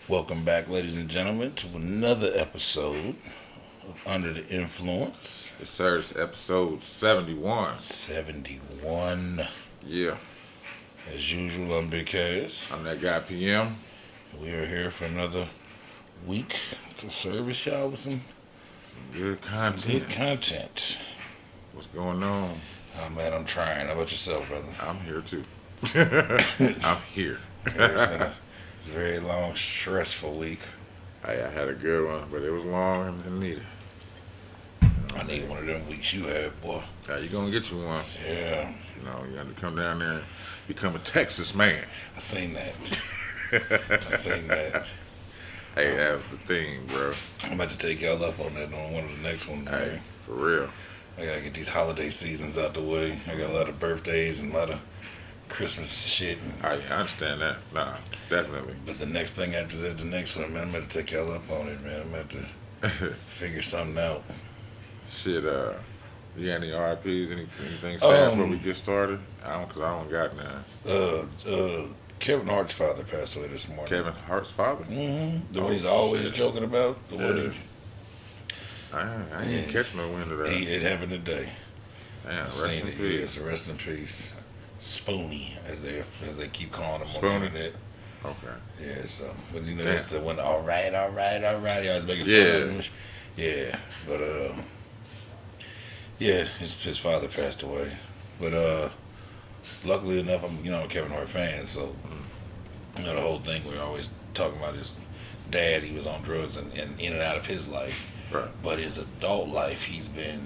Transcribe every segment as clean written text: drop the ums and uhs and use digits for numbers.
Welcome back, ladies and gentlemen, to another episode of Under the Influence. It serves episode 71. 71. Yeah, As usual, I'm Big Cass. I'm that guy PM. We are here for another week to service y'all with some Good good content. content. What's going on? Oh, man, I'm trying. How about yourself, brother? I'm here too. I'm here. Yeah, it's been a very long, stressful week. I had a good one, but it was long and needed. I need one of them weeks you had, boy. Now you gonna get you one. Yeah, You got to come down there and become a Texas man. I seen that. I seen that. Hey, that's the thing, bro. I'm about to take y'all up on that on one of the next ones, Hey, man. for real. I gotta get these holiday seasons out the way. I got a lot of birthdays and a lot of Christmas shit. I understand that. Nah, definitely. But the next thing after that, the next one, man, I'm about to take y'all up on it, man. I'm about to figure something out. Shit, you got any RIPs, anything sad before we get started? Cause I don't got none. Kevin Hart's father passed away this morning. Kevin Hart's father? The one Oh, he's always shit. joking about. The one Yeah. I didn't catch no wind of that. it happened today. Damn, I rest seen in it. peace. Yes, rest in peace. Spoonie, as they keep calling him on Spoonie? the internet. Okay. Yeah, so but you know Damn. that's the one. All right. Y'all was making fun Yeah. of him. Yeah, but yeah, his father passed away. But luckily enough, I'm a Kevin Hart fan, so the whole thing we're always talking about his dad. He was on drugs and in and out of his life, Right. but his adult life, he's been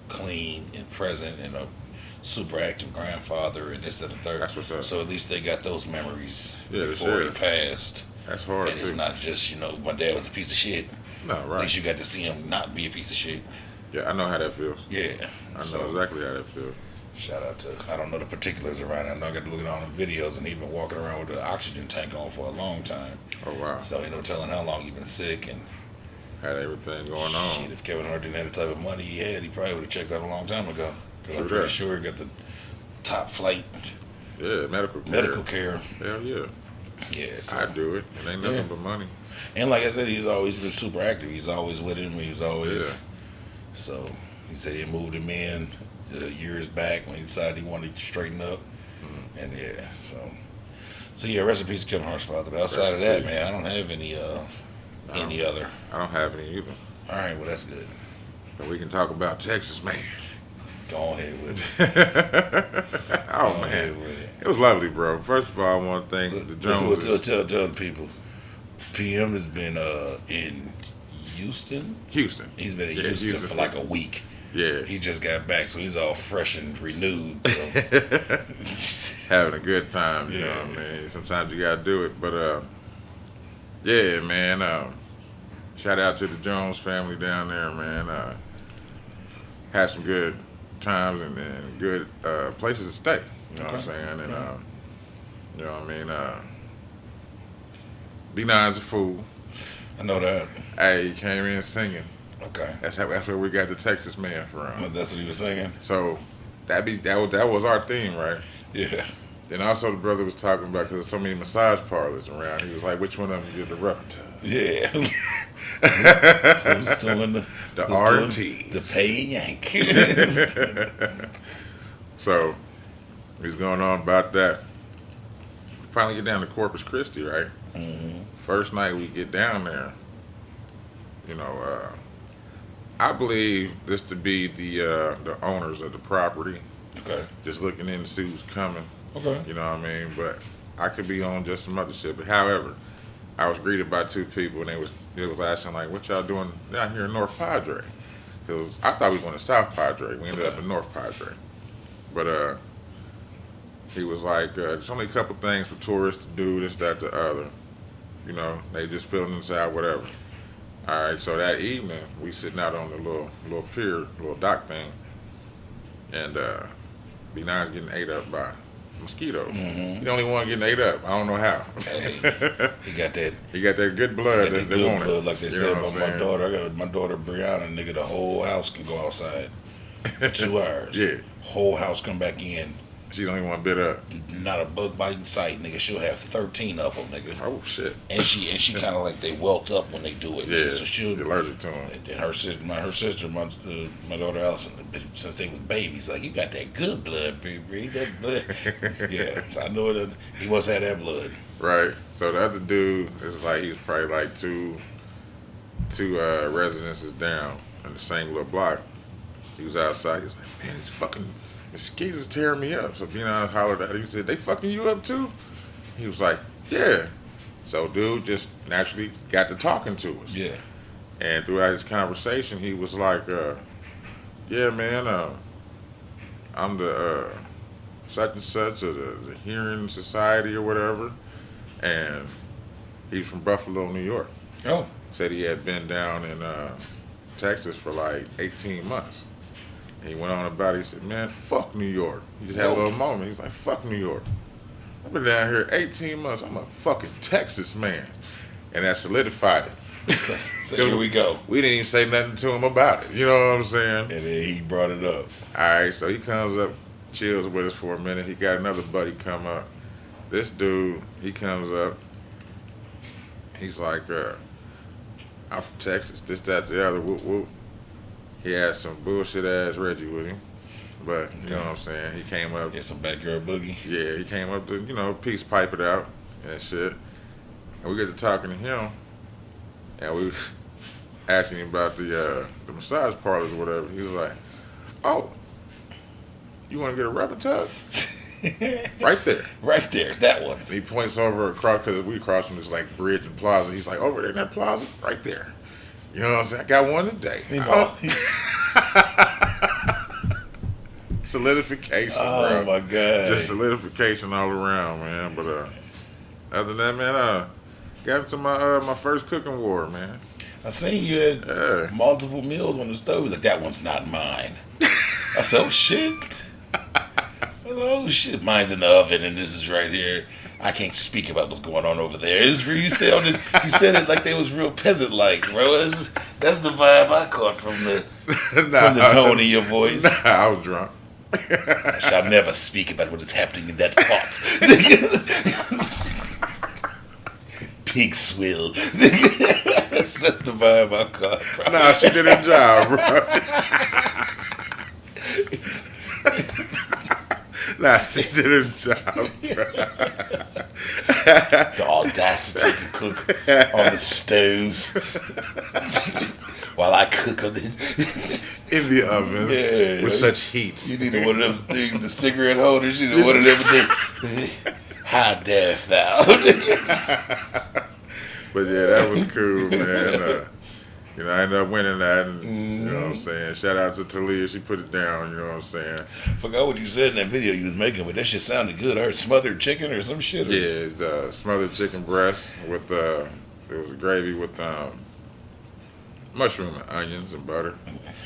clean and present and a super active grandfather and this and the third. That's what's up. So at least they got those memories Yeah, before he sure. passed. That's hard And it's too. not just, my dad was a piece of shit. No, At right. least you got to see him not be a piece of shit. Yeah, I know how that feels. Yeah. I know So, exactly how that feels. shout out to, I don't know the particulars around it. I know I got to look at all them videos, and he's been walking around with the oxygen tank on for a long time. Oh wow. So ain't no telling how long he's been sick. And Had everything going on. shit, if Kevin Hart didn't have the type of money he had, he probably would have checked out a long time ago. Because I'm True pretty that. sure he got the top flight Yeah, medical care. medical care. Hell yeah. Yeah. So. I do it. It ain't nothing Yeah. but money. And like I said, he's always been super active. He's always with him. He's always. Yeah. So he said he moved him in years back when he decided he wanted to straighten up. And yeah, so yeah, rest in peace to Kevin Hart's father. But outside of Rest that, in peace. man, I don't have any other. I don't have any either. All right, well that's good. But we can talk about Texas, man. Go ahead with it. Oh Go man. ahead with it. It was lovely, bro. First of all, I want to thank the Joneses. Tell the people. PM has been in Houston. Houston. He's been in Yeah, Houston Houston. for like a week. Yeah. He just got back, so he's all fresh and renewed. So. Having a good time, you know Yeah. what I mean? Sometimes you gotta do it. But yeah, man. Shout out to the Jones family down there, man. Had some good times and good places to stay. You know what I'm Okay. saying? And Yeah. you know what I mean? B9's a fool. I know that. Hey, he came in singing. Okay. That's where we got the Texas man from. That's what he was saying. So that was our theme, right? Yeah. Then also the brother was talking about, because there's so many massage parlors around. He was like, which one of them you get the rubbing tub? Yeah. Who's doing the who's doing RT. the pay yank? So he's going on about that. Finally get down to Corpus Christi, right? Mhm. First night we get down there, I believe this to be the owners of the property, Okay. just looking in to see who's coming. Okay. You know what I mean? But I could be on just some other shit. But however, I was greeted by two people, and they was asking like, "What y'all doing down here in North Padre?" Because I thought we went to South Padre. We ended up in North Padre. But he was like, "There's only a couple things for tourists to do, this, that, the other. You know, they just filling inside, whatever." All right. So that evening, we sitting out on the little pier, little dock thing, and B9's getting ate up by mosquitoes. Mhm. He the only one getting ate up. I don't know how. Hey, he got that. He got that good blood. Got that They good want it. blood, like they You said know what about I'm my saying? daughter. I got my daughter Brianna. Nigga, the whole house can go outside for 2 hours. Yeah. Whole house come back in She don't even want to bid up. Not a bug bite in sight, nigga. She'll have 13 of them, nigga. Oh shit. And she kind of like they welt up when they do it. Yeah. Nigga. So she'll You're allergic to them. And her sister, my daughter Allison, since they was babies, like you got that good blood, baby. That blood. Yeah. So I know that he must have that blood. Right. So the other dude is like he was probably like two residences down in the same little block. He was outside. He was like, man, these fucking mosquitoes tearing me up. So I hollered at him. He said, they fucking you up too? He was like, yeah. So dude just naturally got to talking to us. Yeah. And throughout his conversation, he was like, yeah, man, I'm the such and such of the Hearing Society or whatever. And he's from Buffalo, New York. Oh. Said he had been down in Texas for like 18 months. And he went on about it. He said, man, fuck New York. He just had a little moment. He's like, fuck New York. I've been down here 18 months. I'm a fucking Texas man. And that solidified it. So here we go. We didn't even say nothing to him about it. You know what I'm saying? And then he brought it up. All right, so he comes up, chills with us for a minute. He got another buddy come up. This dude, he comes up. He's like, I'm from Texas, this, that, the other, whoop, whoop. He had some bullshit ass Reggie with him. But, you know what I'm saying? He came up. Yeah, some backyard boogie. Yeah, he came up to, peace pipe it out and shit. And we get to talking to him. And we asking him about the massage parlors or whatever. He was like, oh, you want to get a rubbing tub? Right there. Right there, that one. And he points over across, because we cross from this like bridge and plaza. He's like, over there in that plaza? Right there. You know what I'm saying? I got one today. Solidification, oh bro. My God. Just solidification all around, man. But other than that, man, got into my first cooking war, man. I seen you had multiple meals on the stove. He's like, that one's not mine. I said, oh shit. Oh shit, mine's in the oven and this is right here. I can't speak about what's going on over there. You said it like they was real peasant like, bro. That's the vibe I caught from the from the tone of your voice. Nah, I was drunk. I shall never speak about what is happening in that pot. Pig swill. That's the vibe I caught, bro. Nah, she did her job, bro. Nah, she did her job, bro. The audacity to cook on the stove while I cook on this in the oven with such heat. You need one of them things, the cigarette holders. You know, one of them things. How dareth thou? But yeah, that was cool, man. I ended up winning that, and you know what I'm saying. Shout out to Talia, she put it down. You know what I'm saying. Forgot what you said in that video you was making, but that shit sounded good. I heard smothered chicken or some shit. Yeah, smothered chicken breast with it was a gravy with mushroom and onions and butter.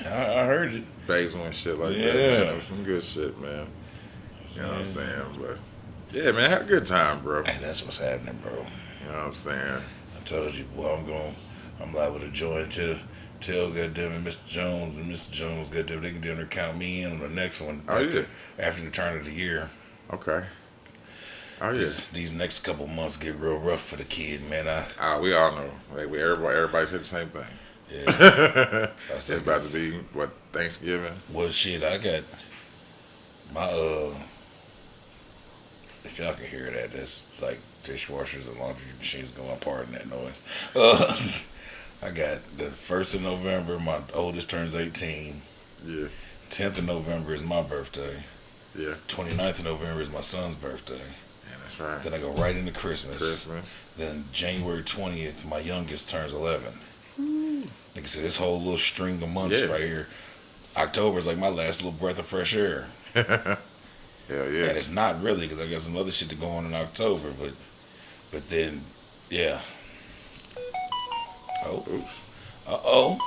I heard it. Basil and shit like that. Man. It was some good shit, man. You know what I'm saying? But yeah, man, I had a good time, bro. Hey, that's what's happening, bro. You know what I'm saying? I told you, boy, I'm liable to join tell goddamn it, Mr. Jones and Mr. Jones, goddamn, they can damn near count me in on the next one. After the turn of the year. Okay. Oh yeah. These next couple months get real rough for the kid, man. We all know. Like everybody said the same thing. Yeah. It's about to be Thanksgiving. Well, shit, I got my if y'all can hear that, that's like dishwashers and laundry machines going apart in that noise. I got the 1st of November, my oldest turns 18. Yeah. 10th of November is my birthday. Yeah. 29th of November is my son's birthday. Yeah, that's right. Then I go right into Christmas. Then January 20th, my youngest turns 11. Like I said, this whole little string of months right here. October is like my last little breath of fresh air. Hell yeah. And it's not really, because I got some other shit to go on in October, but then, yeah. Oh. Oops. Uh-oh.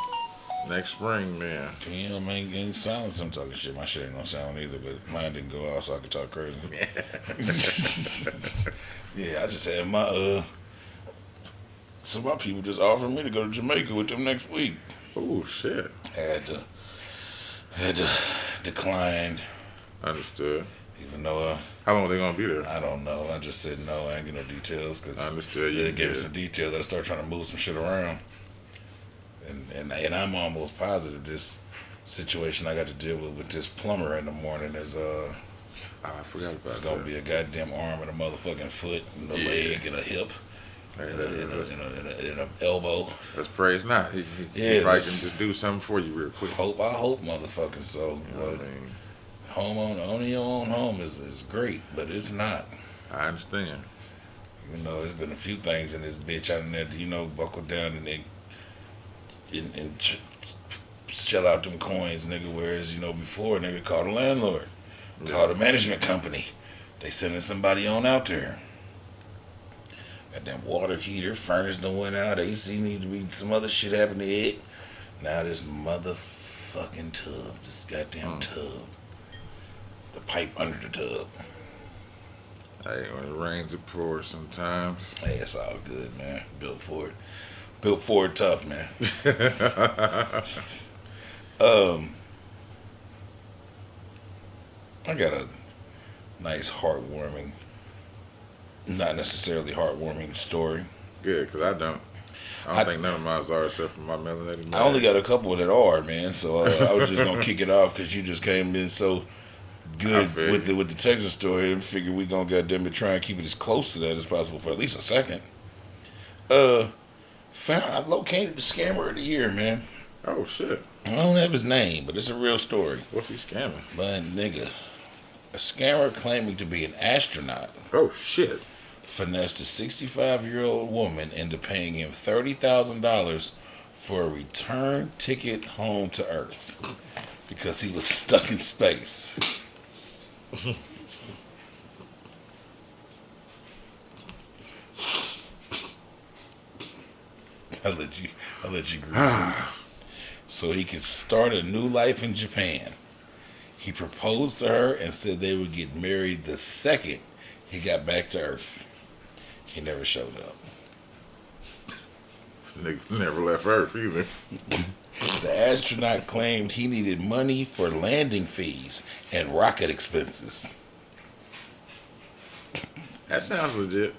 Next spring, man. Damn, man, getting silence. I'm talking shit. My shit ain't gonna sound either, but mine didn't go out, so I could talk crazy. Yeah, I just had some of my people just offered me to go to Jamaica with them next week. Oh shit. Had to decline. Understood. Even though How long are they gonna be there? I don't know. I just said no. I ain't get no details because I understood you. they gave me Yeah. some details. I start trying to move some shit around, and I'm almost positive this situation I got to deal with this plumber in the morning is Oh, I forgot about it's that. gonna be a goddamn arm and a motherfucking foot and a Yeah. leg and a hip Hey, and a elbow. let's pray it's not. He Yeah, probably can that's- just do something for you real quick. I hope, motherfucking so. You know what I mean? Owning your own home is great, but it's not. I understand. You know, there's been a few things in this bitch I done had buckle down and shell out them coins, nigga. Whereas, before, nigga, called a landlord, called a management company. They sending somebody on out there. Got that water heater, furnace done went out, AC need to be, some other shit happened to it. Now this motherfucking tub, this goddamn tub. The pipe under the tub. Hey, when it rains, it pours sometimes. Hey, it's all good, man. Built for it. Built for it tough, man. I got a nice, heartwarming, not necessarily heartwarming story. Good, because I don't think none of mine are except for my melanated man. I only got a couple that are, man. So I was just gonna kick it off because you just came in so good with the Texas story, and figure we gonna goddamn it try and keep it as close to that as possible for at least a second. I located the scammer of the year, man. Oh, shit. I don't have his name, but it's a real story. What's he scamming? But nigga, a scammer claiming to be an astronaut Oh, shit. finessed a 65-year-old woman into paying him $30,000 for a return ticket home to Earth because he was stuck in space. I'll let you agree. So he could start a new life in Japan. He proposed to her and said they would get married the second he got back to Earth. He never showed up. Nigga never left Earth either. The astronaut claimed he needed money for landing fees and rocket expenses. That sounds legit.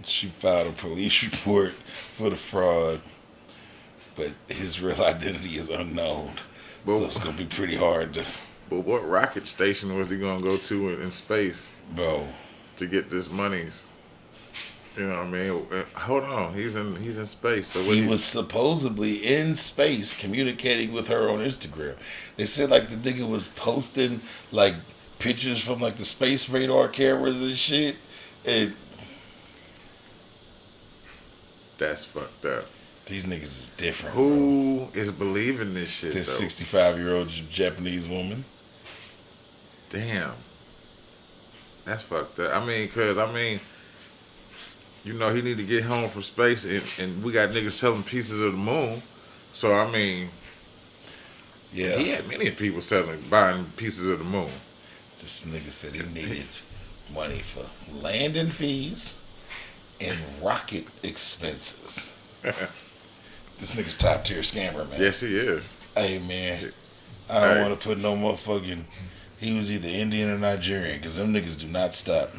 She filed a police report for the fraud, but his real identity is unknown. So it's going to be pretty hard to... But what rocket station was he going to go to in space Bro, to get this monies? You know what I mean? Hold on, he's in space. So what he was supposedly in space communicating with her on Instagram. They said like the nigga was posting like pictures from like the space radar cameras and shit. And that's fucked up. these niggas is different. Who is believing this shit? This though? 65-year-old Japanese woman. Damn. That's fucked up. He need to get home from space, and we got niggas selling pieces of the moon. So, Yeah. he had many people buying pieces of the moon. This nigga said he needed money for landing fees and rocket expenses. This nigga's top tier scammer, man. Yes, he is. Hey, man. I don't want to put no motherfucking... He was either Indian or Nigerian, because them niggas do not stop.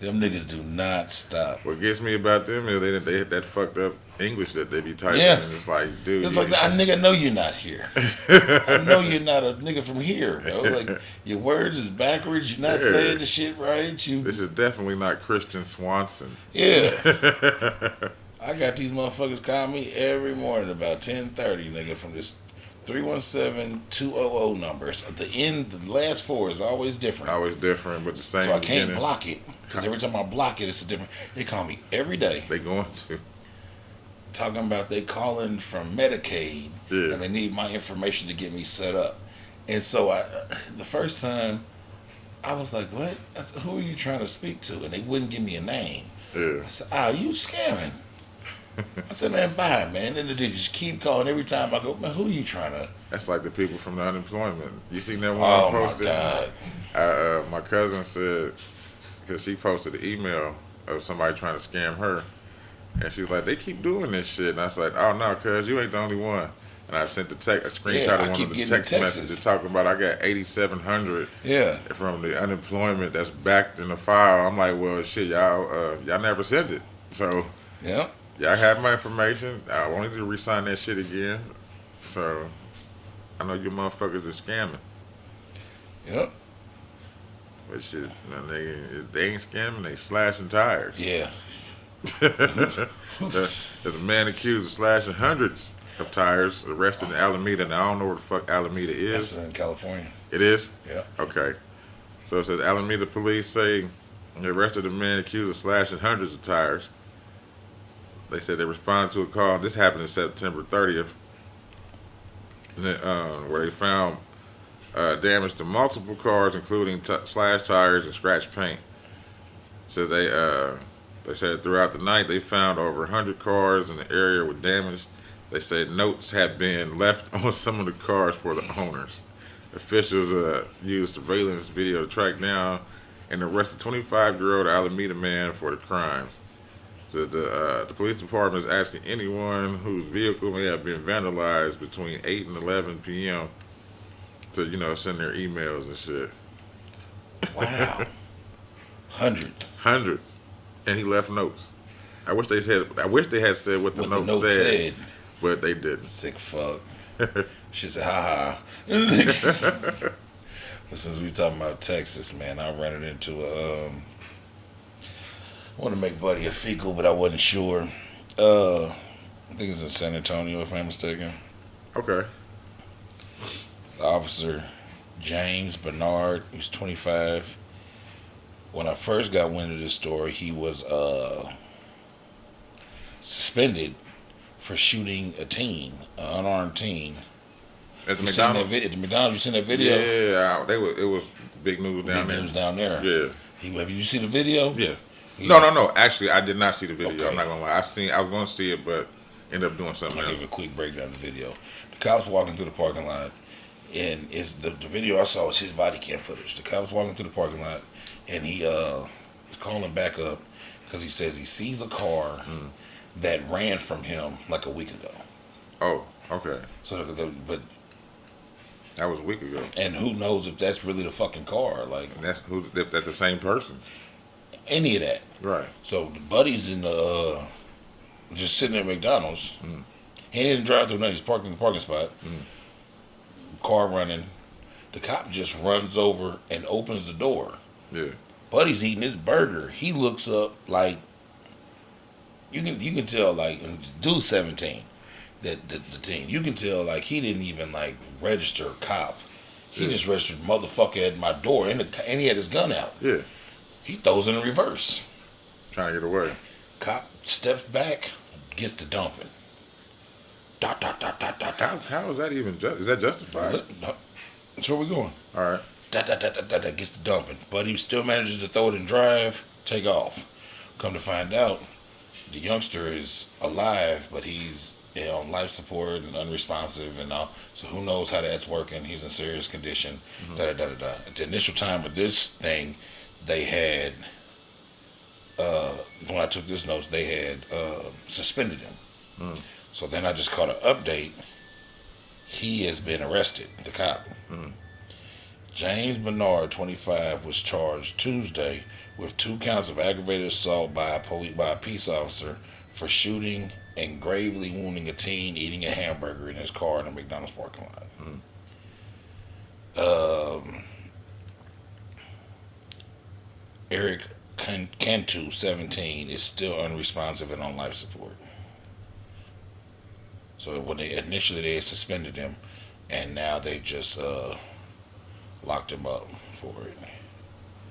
Them niggas do not stop. What gets me about them is they hit that fucked up English that they be typing, Yeah. and it's like, dude. It's like, nigga, know you're not here. I know you're not a nigga from here, bro. Like, your words is backwards. You're not saying the shit right. This is definitely not Christian Swanson. Yeah. I got these motherfuckers call me every morning about 10:30, nigga, from this 317-200 numbers. The last four is always different. Always different, but the same. So I can't beginning. block it. Because every time I block it, it's a different... They call me every day. They going to. Talking about they calling from Medicaid. Yeah. And they need my information to get me set up. And so the first time, I was like, what? I said, who are you trying to speak to? And they wouldn't give me a name. Yeah. I said, you scamming. I said, man, bye, man. And they just keep calling every time I go, man, who are you trying to... That's like the people from the unemployment. You seen that one Oh, I posted? my God. My cousin said, because she posted an email of somebody trying to scam her, and she was like, they keep doing this shit. And I was like, oh, no, cuz, you ain't the only one. And I sent a screenshot Yeah, I of one keep of the getting text texts. messages talking about I got 8,700 Yeah. from the unemployment that's backed in the file. I'm like, well, shit, y'all never sent it. So Yeah. y'all have my information. I wanted to re-sign that shit again. So I know you motherfuckers are scamming. Yep. But shit, they ain't scamming. They slashing tires. Yeah. There's a man accused of slashing hundreds of tires arrested in Alameda. Now I don't know where the fuck Alameda is. That's in California. It is? Yeah. Okay. So it says Alameda police say they arrested a man accused of slashing hundreds of tires. They said they responded to a call. This happened on September 30th, where they found damage to multiple cars, including slashed tires and scratched paint. So they said throughout the night they found over 100 cars in the area with damage. They said notes had been left on some of the cars for the owners. Officials used surveillance video to track down and arrest a 25-year-old Alameda man for the crimes. So the police department is asking anyone whose vehicle may have been vandalized between 8 and 11 p.m. to, send their emails and shit. Wow. Hundreds. And he left notes. I wish they had said what the note said, but they didn't. Sick fuck. She said, ha ha. But since we talking about Texas, man, I ran it into I want to make Buddy a fecal, but I wasn't sure. I think it's in San Antonio, if I'm mistaken. Okay. Officer James Bernard, who's 25. When I first got wind of this story, he was suspended for shooting a teen, an unarmed teen. At the You McDonald's? At the McDonald's, you seen that video? Yeah, it was big news down there. Big news down there. Yeah. Have you seen the video? Yeah. Yeah. No. Actually, I did not see the video. Okay. I'm not gonna lie. I was gonna see it, but ended up doing something I'll else. give a quick breakdown of the video. The cops walking through the parking lot, and it's the video I saw was his body cam footage. The cops walking through the parking lot, and he is calling back up because he says he sees a car that ran from him like a week ago. Oh, okay. So, but That was a week ago. and who knows if that's really the fucking car? Like And that's the same person. any of that. Right. So the buddy's in the just sitting at McDonald's. He didn't drive through nothing. He's parked in the parking spot. Car running. The cop just runs over and opens the door. Yeah. Buddy's eating his burger. He looks up like you can tell like and dude's 17. That the teen. You can tell like he didn't even like register cop. He just registered motherfucker at my door and he had his gun out. Yeah. He throws it in reverse. Trying to get away. Cop steps back, gets the dumping. Dot, dot, dot, dot, dot, dot. How is that even is that justified? That's where we going. All right. Dot, dot, dot, dot, dot, dot, gets the dumping. But he still manages to throw it and drive, take off. Come to find out, the youngster is alive, but he's on life support and unresponsive and all. So who knows how that's working. He's in serious condition. Da, da, da, da, da. At the initial time of this thing, they had, when I took this notes, they had suspended him. So then I just caught an update. He has been arrested, the cop. James Bernard, 25, was charged Tuesday with 2 counts of aggravated assault by a peace officer for shooting and gravely wounding a teen eating a hamburger in his car in a McDonald's parking lot. Eric Cantu, 17, is still unresponsive and on life support. So when they initially suspended him, and now they just locked him up for it.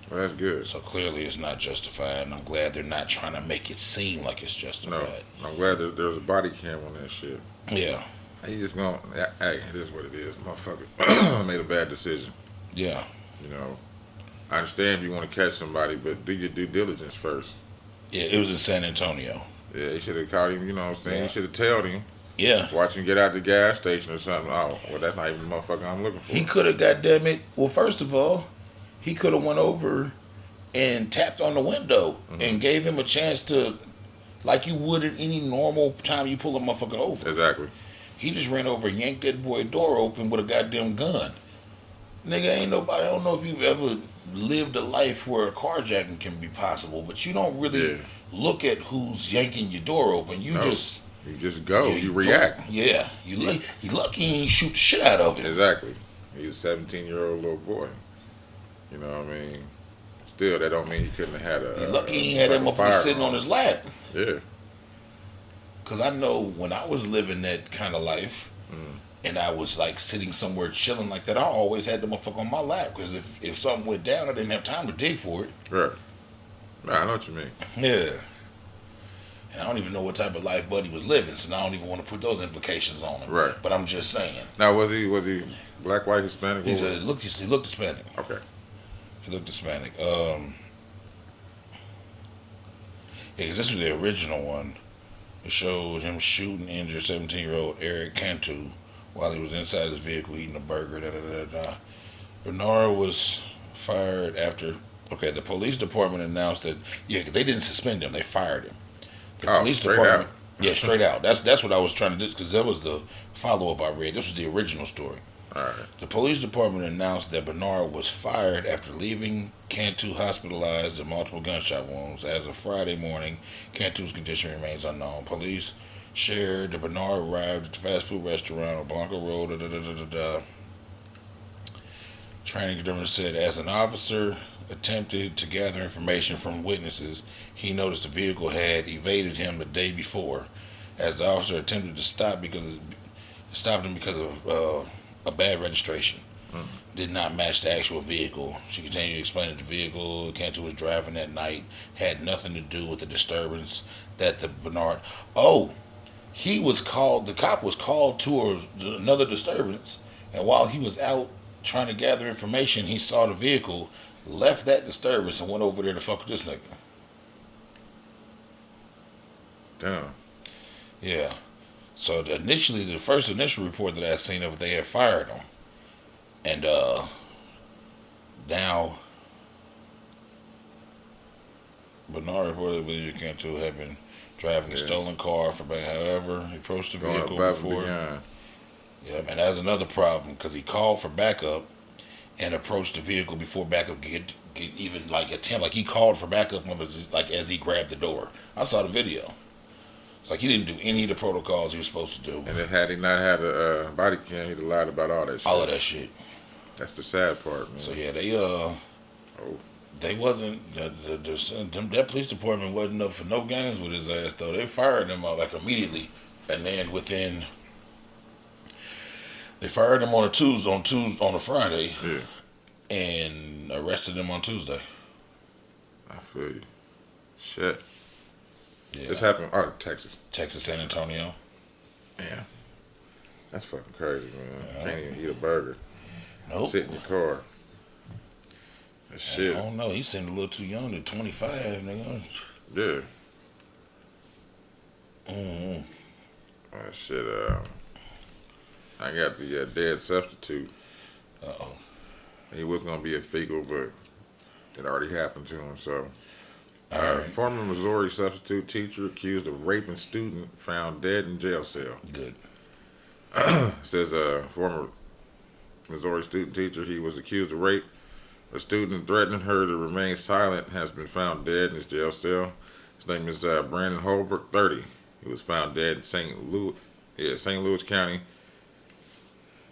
Well, that's good. So clearly it's not justified, and I'm glad they're not trying to make it seem like it's No, justified. I'm glad that there's a body cam on that shit. Yeah, You just gonna, hey, it is what it is, motherfucker. Made a bad decision. yeah, I understand if you want to catch somebody, but do your due diligence first. yeah. It was in San Antonio. Yeah, you should have caught him. You know what I'm saying? Yeah. You should have told him. Yeah, Watch him get out the gas station or something. Oh, well, that's not even the motherfucker I'm looking for. he could have. Goddamn it! Well, first of all, he could have went over and tapped on the window and gave him a chance to, like you would at any normal time you pull a motherfucker over. Exactly. He just ran over and yanked that boy door open with a goddamn gun. Nigga, ain't nobody. I don't know if you've ever lived a life where a carjacking can be possible, but you don't really look at who's yanking your door open. You just go. yeah, you react. Yeah, you lucky he ain't shoot the shit out of him. Exactly. He's a 17-year-old little boy. You know what I mean? Still, that don't mean he couldn't have had a. You lucky he ain't had that motherfucker sitting on his lap. Yeah. Cause I know when I was living that kind of life. And I was like sitting somewhere chilling like that, I always had the motherfucker on my lap. Because if something went down, I didn't have time to dig for it. Right. Nah, I know what you mean. Yeah. And I don't even know what type of life Buddy was living, so now I don't even want to put those implications on him. Right. But I'm just saying. Now, was he black, white, Hispanic? He looked Hispanic. Okay. He looked Hispanic. Yeah, because this was the original one. It showed him shooting injured 17-year-old Eric Cantu while he was inside his vehicle eating a burger. Bernard was fired after. Okay, the police department announced that they didn't suspend him; they fired him. The police department, straight out. That's what I was trying to do because that was the follow up I read. This was the original story. All right. The police department announced that Bernard was fired after leaving Cantu hospitalized with multiple gunshot wounds. As of Friday morning, Cantu's condition remains unknown. Police shared that Bernard arrived at the fast food restaurant on Blanco Road. Training Governor said as an officer attempted to gather information from witnesses, he noticed the vehicle had evaded him the day before. As the officer attempted to stop him because of a bad registration. Did not match the actual vehicle. She continued to explain that the vehicle Cantu was driving that night had nothing to do with the disturbance that the Bernard. He was called. The cop was called to another disturbance, and while he was out trying to gather information, he saw the vehicle, left that disturbance, and went over there to fuck with this nigga. Damn. Yeah. So the first initial report that I seen of it, they had fired him, and now Bernard reported that Cantu had been driving a stolen car for back. However, he approached the vehicle before. Yeah, and that's another problem because he called for backup and approached the vehicle before backup get even like attempt. Like he called for backup when as he grabbed the door. I saw the video. It's like he didn't do any of the protocols he was supposed to do. And then had he not had a body cam, he'd have lied about all that shit. All of that shit. That's the sad part, man. So yeah, they wasn't that police department wasn't up for no games with his ass though. They fired him like immediately, and then they fired him on a Friday, and arrested him on Tuesday. I feel you. Shit. Yeah. This happened. Texas, San Antonio. Yeah. That's fucking crazy, man. Yeah. Can't even eat a burger. Nope. Sit in your car. Shit. I don't know. He seemed a little too young to 25, nigga. Yeah. Mm-hmm. Shit. I got the dead substitute. He was gonna be a fecal, but it already happened to him. So, former Missouri substitute teacher accused of raping student found dead in jail cell. Good. Says a former Missouri student teacher, he was accused of rape. A student threatening her to remain silent has been found dead in his jail cell. His name is Brandon Holbrook, 30. He was found dead in St. Louis County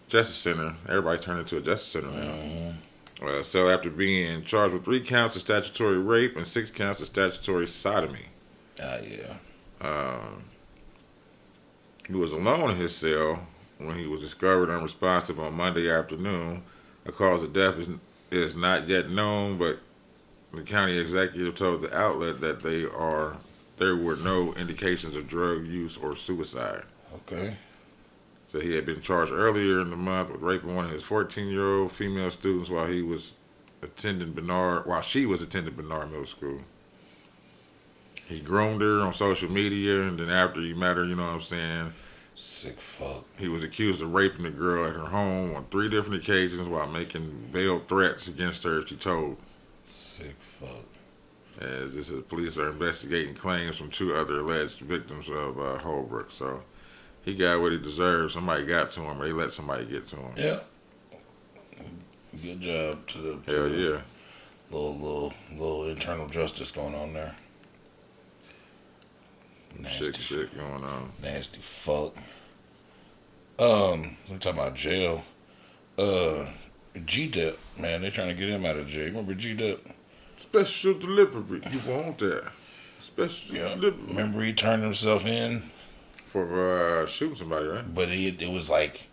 Justice Center. Everybody's turned into a Justice Center now. Mm-hmm. So after being charged with 3 counts of statutory rape and 6 counts of statutory sodomy. He was alone in his cell when he was discovered unresponsive on Monday afternoon. The cause of death is not yet known, but the county executive told the outlet that there were no indications of drug use or suicide. Okay. So he had been charged earlier in the month with raping one of his 14-year-old female students while she was attending Bernard Middle School. He groomed her on social media, and then after he met her, you know what I'm saying? Sick fuck. He was accused of raping the girl at her home on 3 different occasions while making veiled threats against her, she told. Sick fuck. As police are investigating claims from 2 other alleged victims of Holbrook. So he got what he deserved. Somebody got to him, or they let somebody get to him. Yeah. Good job to the Hell yeah. little internal justice going on there. Nasty, Shit going on. nasty fuck. I'm talking about jail. G-Dep, man, they trying to get him out of jail. Remember G-Dep? Special delivery. You want that? Special delivery. Remember he turned himself in? For shooting somebody, right? But it was like,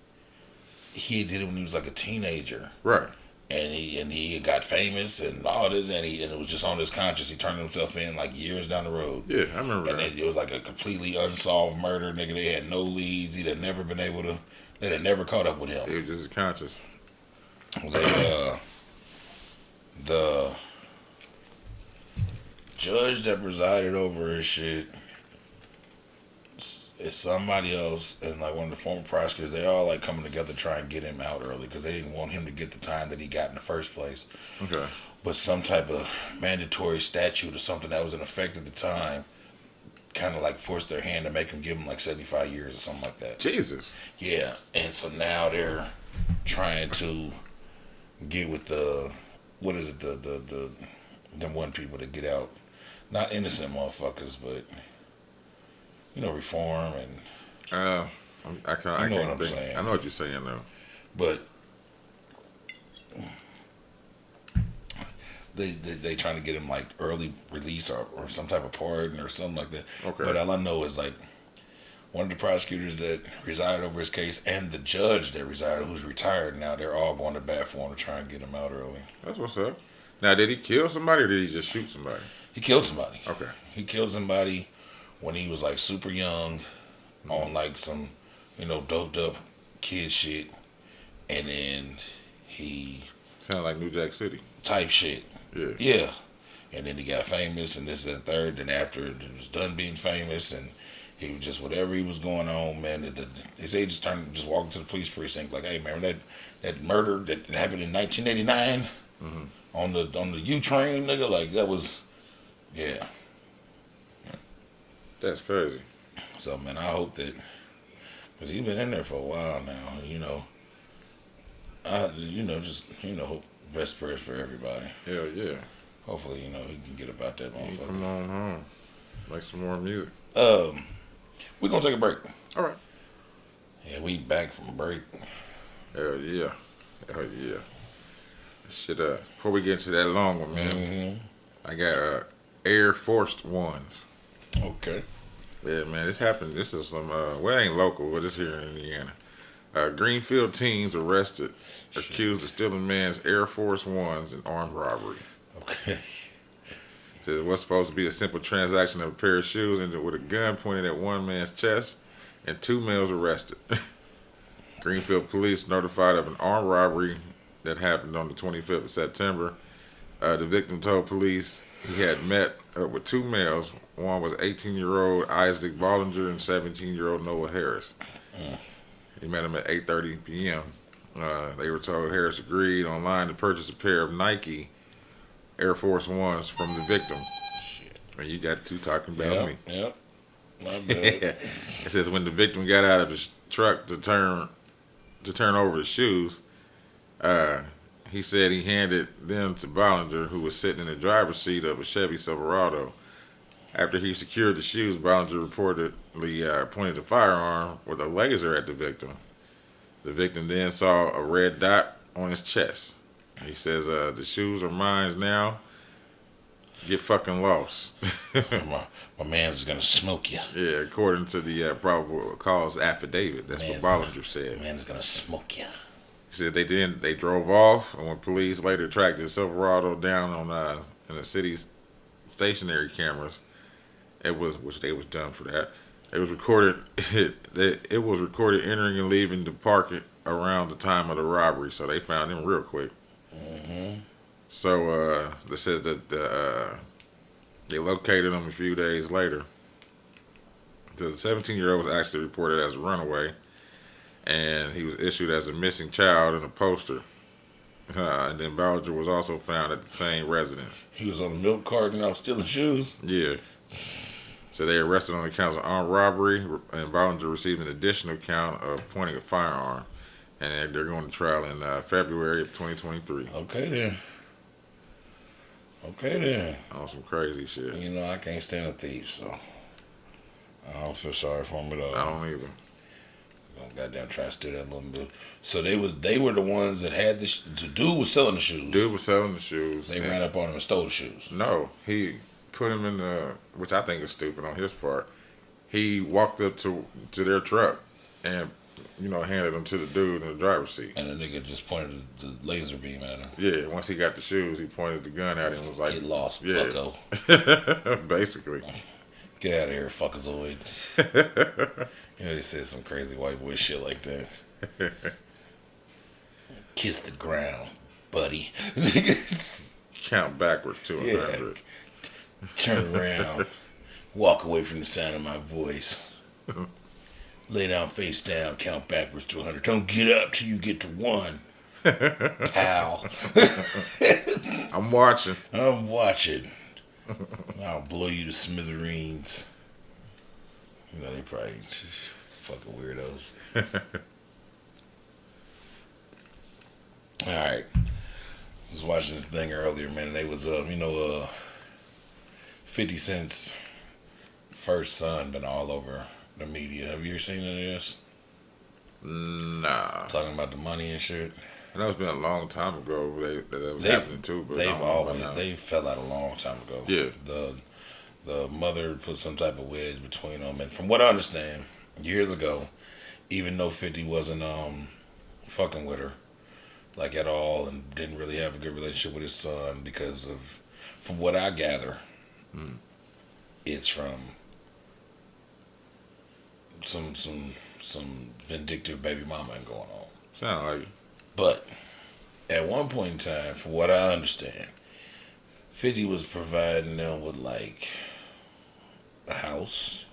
he did it when he was like a teenager. Right. And he got famous and all that, and it was just on his conscience. He turned himself in like years down the road. Yeah, I remember And that. it was like a completely unsolved murder, nigga. They had no leads. They'd never caught up with him. He was just conscious. The judge that presided over his shit is somebody else, and like one of the former prosecutors. They all like coming together to try and get him out early because they didn't want him to get the time that he got in the first place. Okay. But some type of mandatory statute or something that was in effect at the time kind of like forced their hand to make him give him like 75 years or something like that. Jesus. Yeah, and so now they're trying to get with the them one people to get out, not innocent motherfuckers, but reform and I can't know what I'm think. saying. I know what you're saying though. but they trying to get him like early release or some type of pardon or something like that. Okay. But all I know is like one of the prosecutors that resided over his case and the judge that resided, who's retired now, they're all going to bat for him to try and get him out early. That's what's up. Now, did he kill somebody or did he just shoot somebody? He killed somebody. Okay. He killed somebody when he was like super young on like some, doped up kid shit. And then he Sound like New Jack City. type shit. Yeah. Yeah. And then he got famous and this and third. Then after it was done being famous and he was just whatever he was going on, man. His agents just walking to the police precinct like, hey man, that murder that happened in 1989 on the U train, nigga, like that was, yeah. That's crazy. So man, I hope that, because he's been in there for a while now, hope best prayers for everybody. Hell yeah. Hopefully, he can get about that Come motherfucker. on home. Make some more music. We're gonna take a break. All right. Yeah, we back from break. Hell yeah. Hell yeah. Shit, before we get into that long one, man, Mm-hmm. I got Air Force Ones. Okay. Yeah, man, this happened. This is some, it ain't local, but it's here in Indiana. Greenfield teens arrested, accused of stealing man's Air Force Ones in armed robbery. Okay. Says it was supposed to be a simple transaction of a pair of shoes and with a gun pointed at one man's chest and two males arrested. Greenfield police notified of an armed robbery that happened on the 25th of September. The victim told police he had met with two males. One was 18-year-old Isaac Bollinger and 17-year-old Noah Harris. He met him at 8:30 p.m. They were told Harris agreed online to purchase a pair of Nike Air Force Ones from the victim. Shit. And you got two talking about me. Yep. My bad. It says when the victim got out of his truck to turn over the shoes, he said he handed them to Bollinger, who was sitting in the driver's seat of a Chevy Silverado. After he secured the shoes, Bollinger reportedly pointed the firearm with a laser at the victim. The victim then saw a red dot on his chest. He says, the shoes are mine now. Get fucking lost. my man's gonna smoke you. Yeah, according to the probable cause affidavit. That's Man's what Bollinger said. Man's gonna smoke you. He said they drove off, and when police later tracked the Silverado down on in the city's stationary cameras, which they was done for that. It was recorded. It was recorded entering and leaving the park around the time of the robbery, so they found him real quick. Mm-hmm. So this says that they located him a few days later. The 17-year-old was actually reported as a runaway, and he was issued as a missing child in a poster. And then Bollinger was also found at the same residence. He was on a milk carton out stealing shoes. Yeah. So they arrested on the counts of armed robbery and voluntarily received an additional count of pointing a firearm. And they're going to trial in February of 2023. Okay then. Okay then. On some crazy shit. You know, I can't stand a thief, so I don't feel sorry for him at all. I don't either. Don't goddamn try to steal that little bit. So they were the ones that had the dude was selling the shoes. Dude was selling the shoes. They ran up on him and stole the shoes. No, he put him in the, which I think is stupid on his part. He walked up to their truck and, handed them to the dude in the driver's seat. And the nigga just pointed the laser beam at him. Yeah, once he got the shoes, he pointed the gun at him and was like, Get lost, yeah. bucko. Basically. Get out of here, fuckazoid. They said some crazy white boy shit like that. Kiss the ground, buddy. Count backwards to 100. Turn around. Walk away from the sound of my voice. Lay down face down, count backwards to 100. Don't get up till you get to 1. Pal. I'm watching. I'm watching. I'll blow you to smithereens. They probably fucking weirdos. Alright. I was watching this thing earlier, man, and they was 50 Cent's first son been all over the media. Have you ever seen any of this? Nah. Talking about the money and shit. I know it's been a long time ago that was happening too, but they fell out a long time ago. Yeah. The mother put some type of wedge between them, and from what I understand, years ago, even though 50 wasn't fucking with her like at all, and didn't really have a good relationship with his son because of, from what I gather, it's from some vindictive baby mama going on. Sound like it. But at one point in time, from what I understand, 50 was providing them with like a house,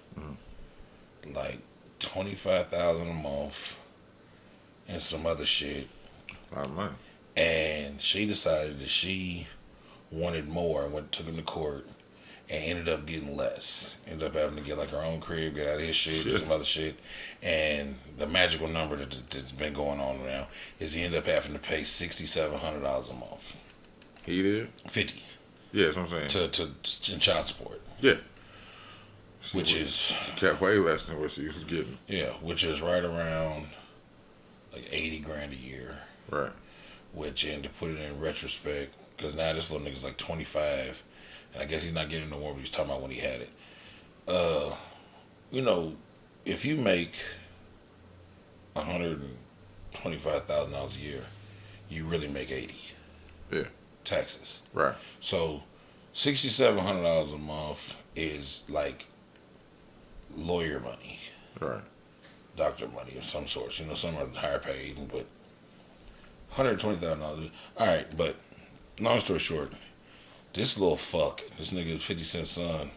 like $25,000 a month, and some other shit. A lot of money. And she decided that she wanted more and took him to court and ended up getting less. Ended up having to get like her own crib, get out of his shit, do some other shit. And the magical number that's been going on now is he ended up having to pay $6,700 a month. He did? 50. Yeah, that's what I'm saying. To in child support. Yeah. Which is kept way less than what she was getting. Yeah, which is right around like $80,000 a year. Right. Which, and to put it in retrospect, because now this little nigga's like 25, and I guess he's not getting no more, but he's talking about when he had it. If you make $125,000 a year, you really make 80. Yeah. Taxes. Right. So $6,700 a month is like lawyer money. Right. Doctor money of some sort. Some are higher paid, but $120,000. All right, but long story short, this little fuck, this nigga 50 Cent's son,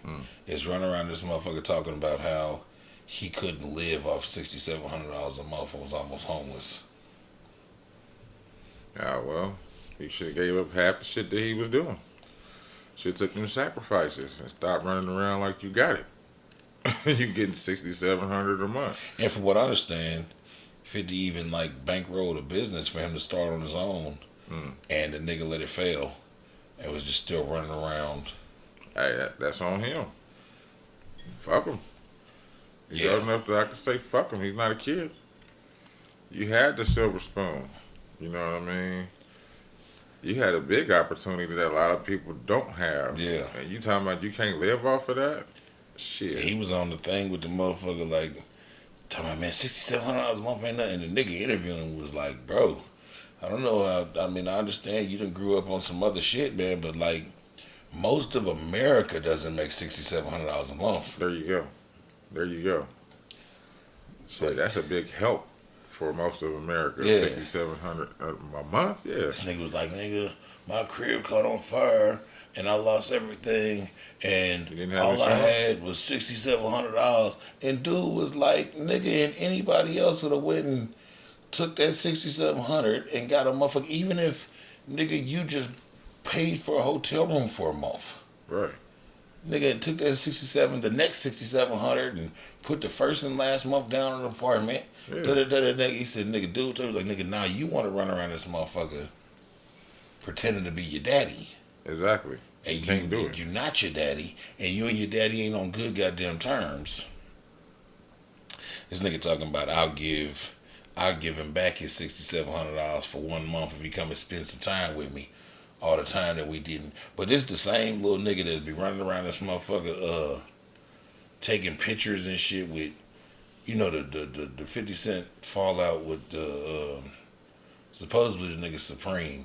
is running around this motherfucker talking about how he couldn't live off $6,700 a month and was almost homeless. Yeah, well, he should have gave up half the shit that he was doing. Should have took them sacrifices and stopped running around like you got it. You getting $6,700 a month. And from what I understand, 50 even like bankrolled a business for him to start on his own, and the nigga let it fail, and was just still running around. Hey, that's on him. Fuck him. He's Yeah. old enough that I can say fuck him. He's not a kid. You had the silver spoon. You know what I mean? You had a big opportunity that a lot of people don't have. Yeah. And you talking about you can't live off of that? Shit. He was on the thing with the motherfucker like, talking about, man, $6,700 a month ain't nothing. And the nigga interviewing was like, bro, I don't know how, I understand you done grew up on some other shit, man, but like, most of America doesn't make $6,700 a month. There you go. So that's a big help for most of America. Yeah. $6,700 a month? Yeah. This nigga was like, nigga, my crib caught on fire and I lost everything and all I had was $6,700. And dude was like, nigga, and anybody else would have went and took that $6,700 and got a motherfucker, even if, nigga, you just paid for a hotel room for a month. Right. Nigga took that 67, the next 6,700, and put the first and last month down on the apartment. Yeah. He said, nigga, dude, he was like, nigga, now you want to run around this motherfucker pretending to be your daddy. Exactly. And You can't do it. You're not your daddy, and you and your daddy ain't on good goddamn terms. This nigga talking about I'll give him back his $6,700 for 1 month if he come and spend some time with me. All the time that we didn't. But this the same little nigga that be running around this motherfucker taking pictures and shit with, you know, the 50 Cent fallout with the supposedly the nigga Supreme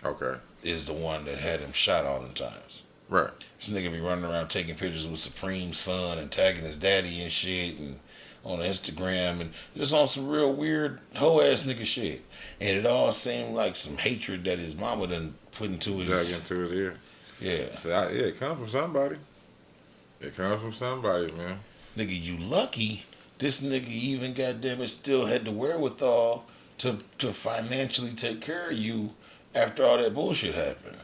Okay. is the one that had him shot all the times. Right. This nigga be running around taking pictures with Supreme's son and tagging his daddy and shit and on Instagram and just on some real weird hoe ass nigga shit. And it all seemed like some hatred that his mama done put into his Dug into his ear. Yeah. So yeah, it comes from somebody. It comes from somebody, man. Nigga, you lucky this nigga even goddamn it still had the wherewithal to financially take care of you after all that bullshit happened.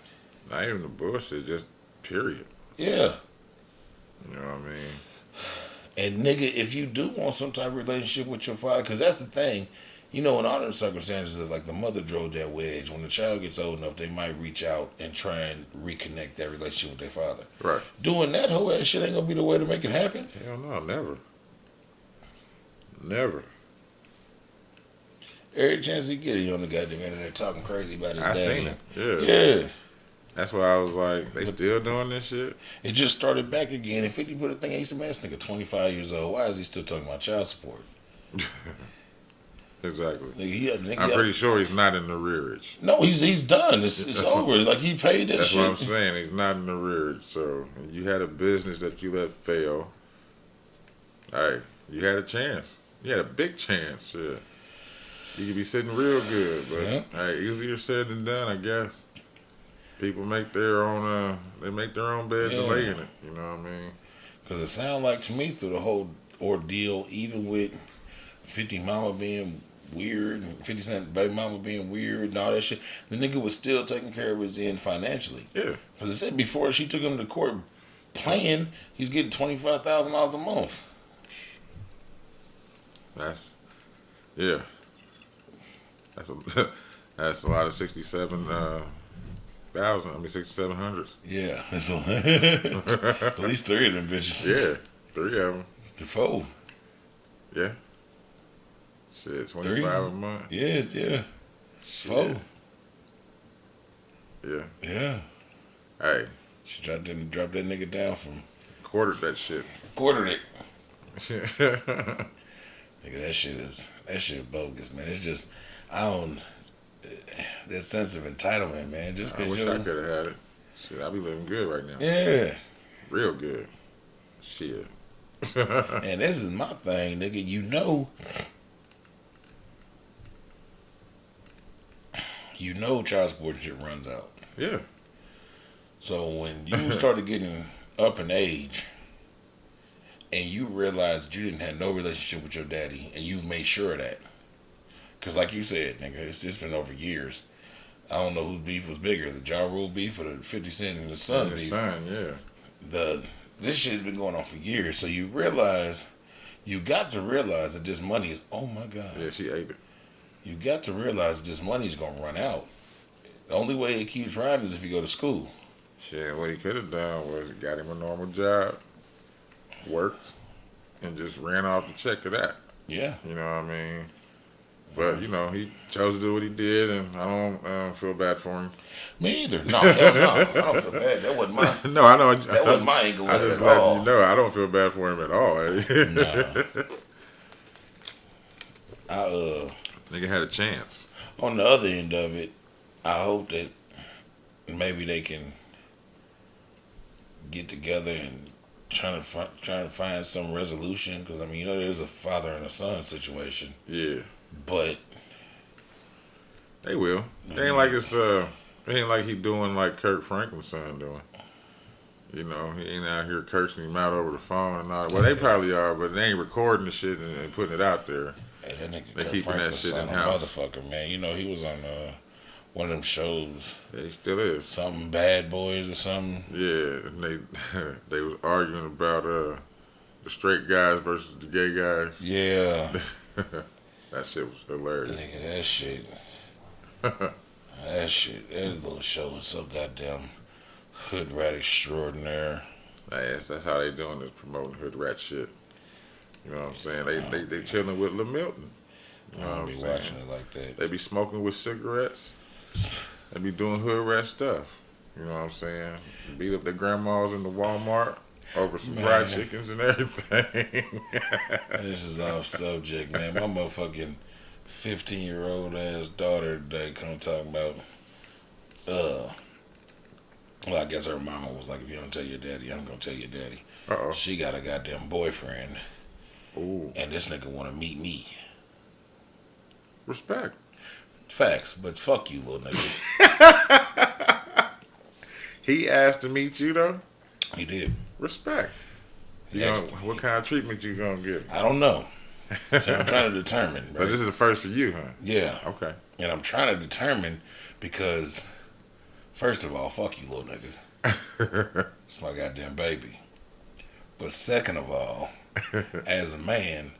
Not even the bullshit, just period. Yeah. You know what I mean? And nigga, if you do want some type of relationship with your father, because that's the thing, you know, in all them circumstances, like the mother drove that wedge. When the child gets old enough, they might reach out and try and reconnect that relationship with their father. Right. Doing that whole ass shit ain't gonna be the way to make it happen. Hell no, never. Never. Every chance he get it, he on the goddamn internet talking crazy about his I daddy. seen it. Yeah. Yeah. That's why I was like, they still doing this shit? It just started back again. And 50 put a thing, he said, man, this nigga 25 years old. Why is he still talking about child support? Exactly. Nigga, I'm pretty sure he's not in the rearage. No, he's done. It's over. Like, he paid that That's shit. what I'm saying. He's not in the rearage. So you had a business that you let fail. Hey, you had a chance. You had a big chance. Shit. You could be sitting real good, but hey, easier said than done, I guess. People make their own. They make their own beds and lay in it. You know what I mean? Because it sounded like to me through the whole ordeal, even with 50 Mama being weird and 50 Cent baby mama being weird and all that shit, the nigga was still taking care of his end financially. Yeah. Because I said before she took him to court playing, he's getting $25,000 a month. Yeah. That's a lot of 6,700s. Yeah, that's at least 3 of them bitches. Yeah, 3 of them. The 4. Yeah. Shit, 25 3. a month. Yeah. Shit. 4. Yeah. Yeah. Hey. She dropped that nigga down from. Quartered that shit. Quartered it. Nigga, that shit bogus, man. It's just, that sense of entitlement, man. Just I cause wish I could have had it. Shit, I be living good right now. Yeah. Real good. Shit. And this is my thing, nigga. You know child support and shit runs out. Yeah. So when you started getting up in age and you realized you didn't have no relationship with your daddy and you made sure of that. Because like you said, nigga, it's been over years. I don't know whose beef was bigger, the Ja Rule beef or the 50 Cent and the son beef. Yeah. This shit's been going on for years. So you got to realize that this money is, oh my God. Yeah, she ate it. You got to realize that this money is going to run out. The only way it keeps riding is if you go to school. Shit, what he could have done was got him a normal job, worked, and just ran off the check of that. Yeah. You know what I mean? But, you know, he chose to do what he did, and I don't feel bad for him. Me either. No, hell no. I don't feel bad. That wasn't my... No, I know. That wasn't my angle I just at let all. you know, I don't feel bad for him at all. No. Nigga had a chance. On the other end of it, I hope that maybe they can get together and trying to find some resolution. Because, I mean, you know, there's a father and a son situation. Yeah. But they will. It ain't like it ain't like he doing like Kirk Franklin's son doing. You know, he ain't out here cursing him out over the phone and all that. Well, they probably are, but they ain't recording the shit and putting it out there. Hey, that nigga They Kurt keeping that Franklin's shit son in a house. motherfucker, man. You know, he was on one of them shows, Yeah, he still is. something Bad Boys or something. Yeah, and they was arguing about the straight guys versus the gay guys. Yeah, That shit was hilarious. nigga, that little show was so goddamn hood rat extraordinaire. That's how they doing this, promoting hood rat shit. You know what I'm saying? They chilling with Lil Milton. You I know don't what be I'm saying? watching it like that. They be smoking with cigarettes. They be doing hood rat stuff. You know what I'm saying? Beat up their grandmas in the Walmart over some fried Man. chickens and everything. This is off subject, man. My motherfucking 15-year-old ass daughter today come talking about, well, I guess her mama was like, if you don't tell your daddy, I'm gonna tell your daddy. Uh-oh. She got a goddamn boyfriend, Ooh. and this nigga wanna meet me. Respect. Facts, but fuck you, little nigga. He asked to meet you though. He did. Respect. He You know, asked- what kind of treatment you gonna give? I don't know. So I'm trying to determine, But right? this is the first for you, huh? Yeah, Okay. and I'm trying to determine because, first of all, fuck you, little nigga. It's my goddamn baby. But second of all, as a man,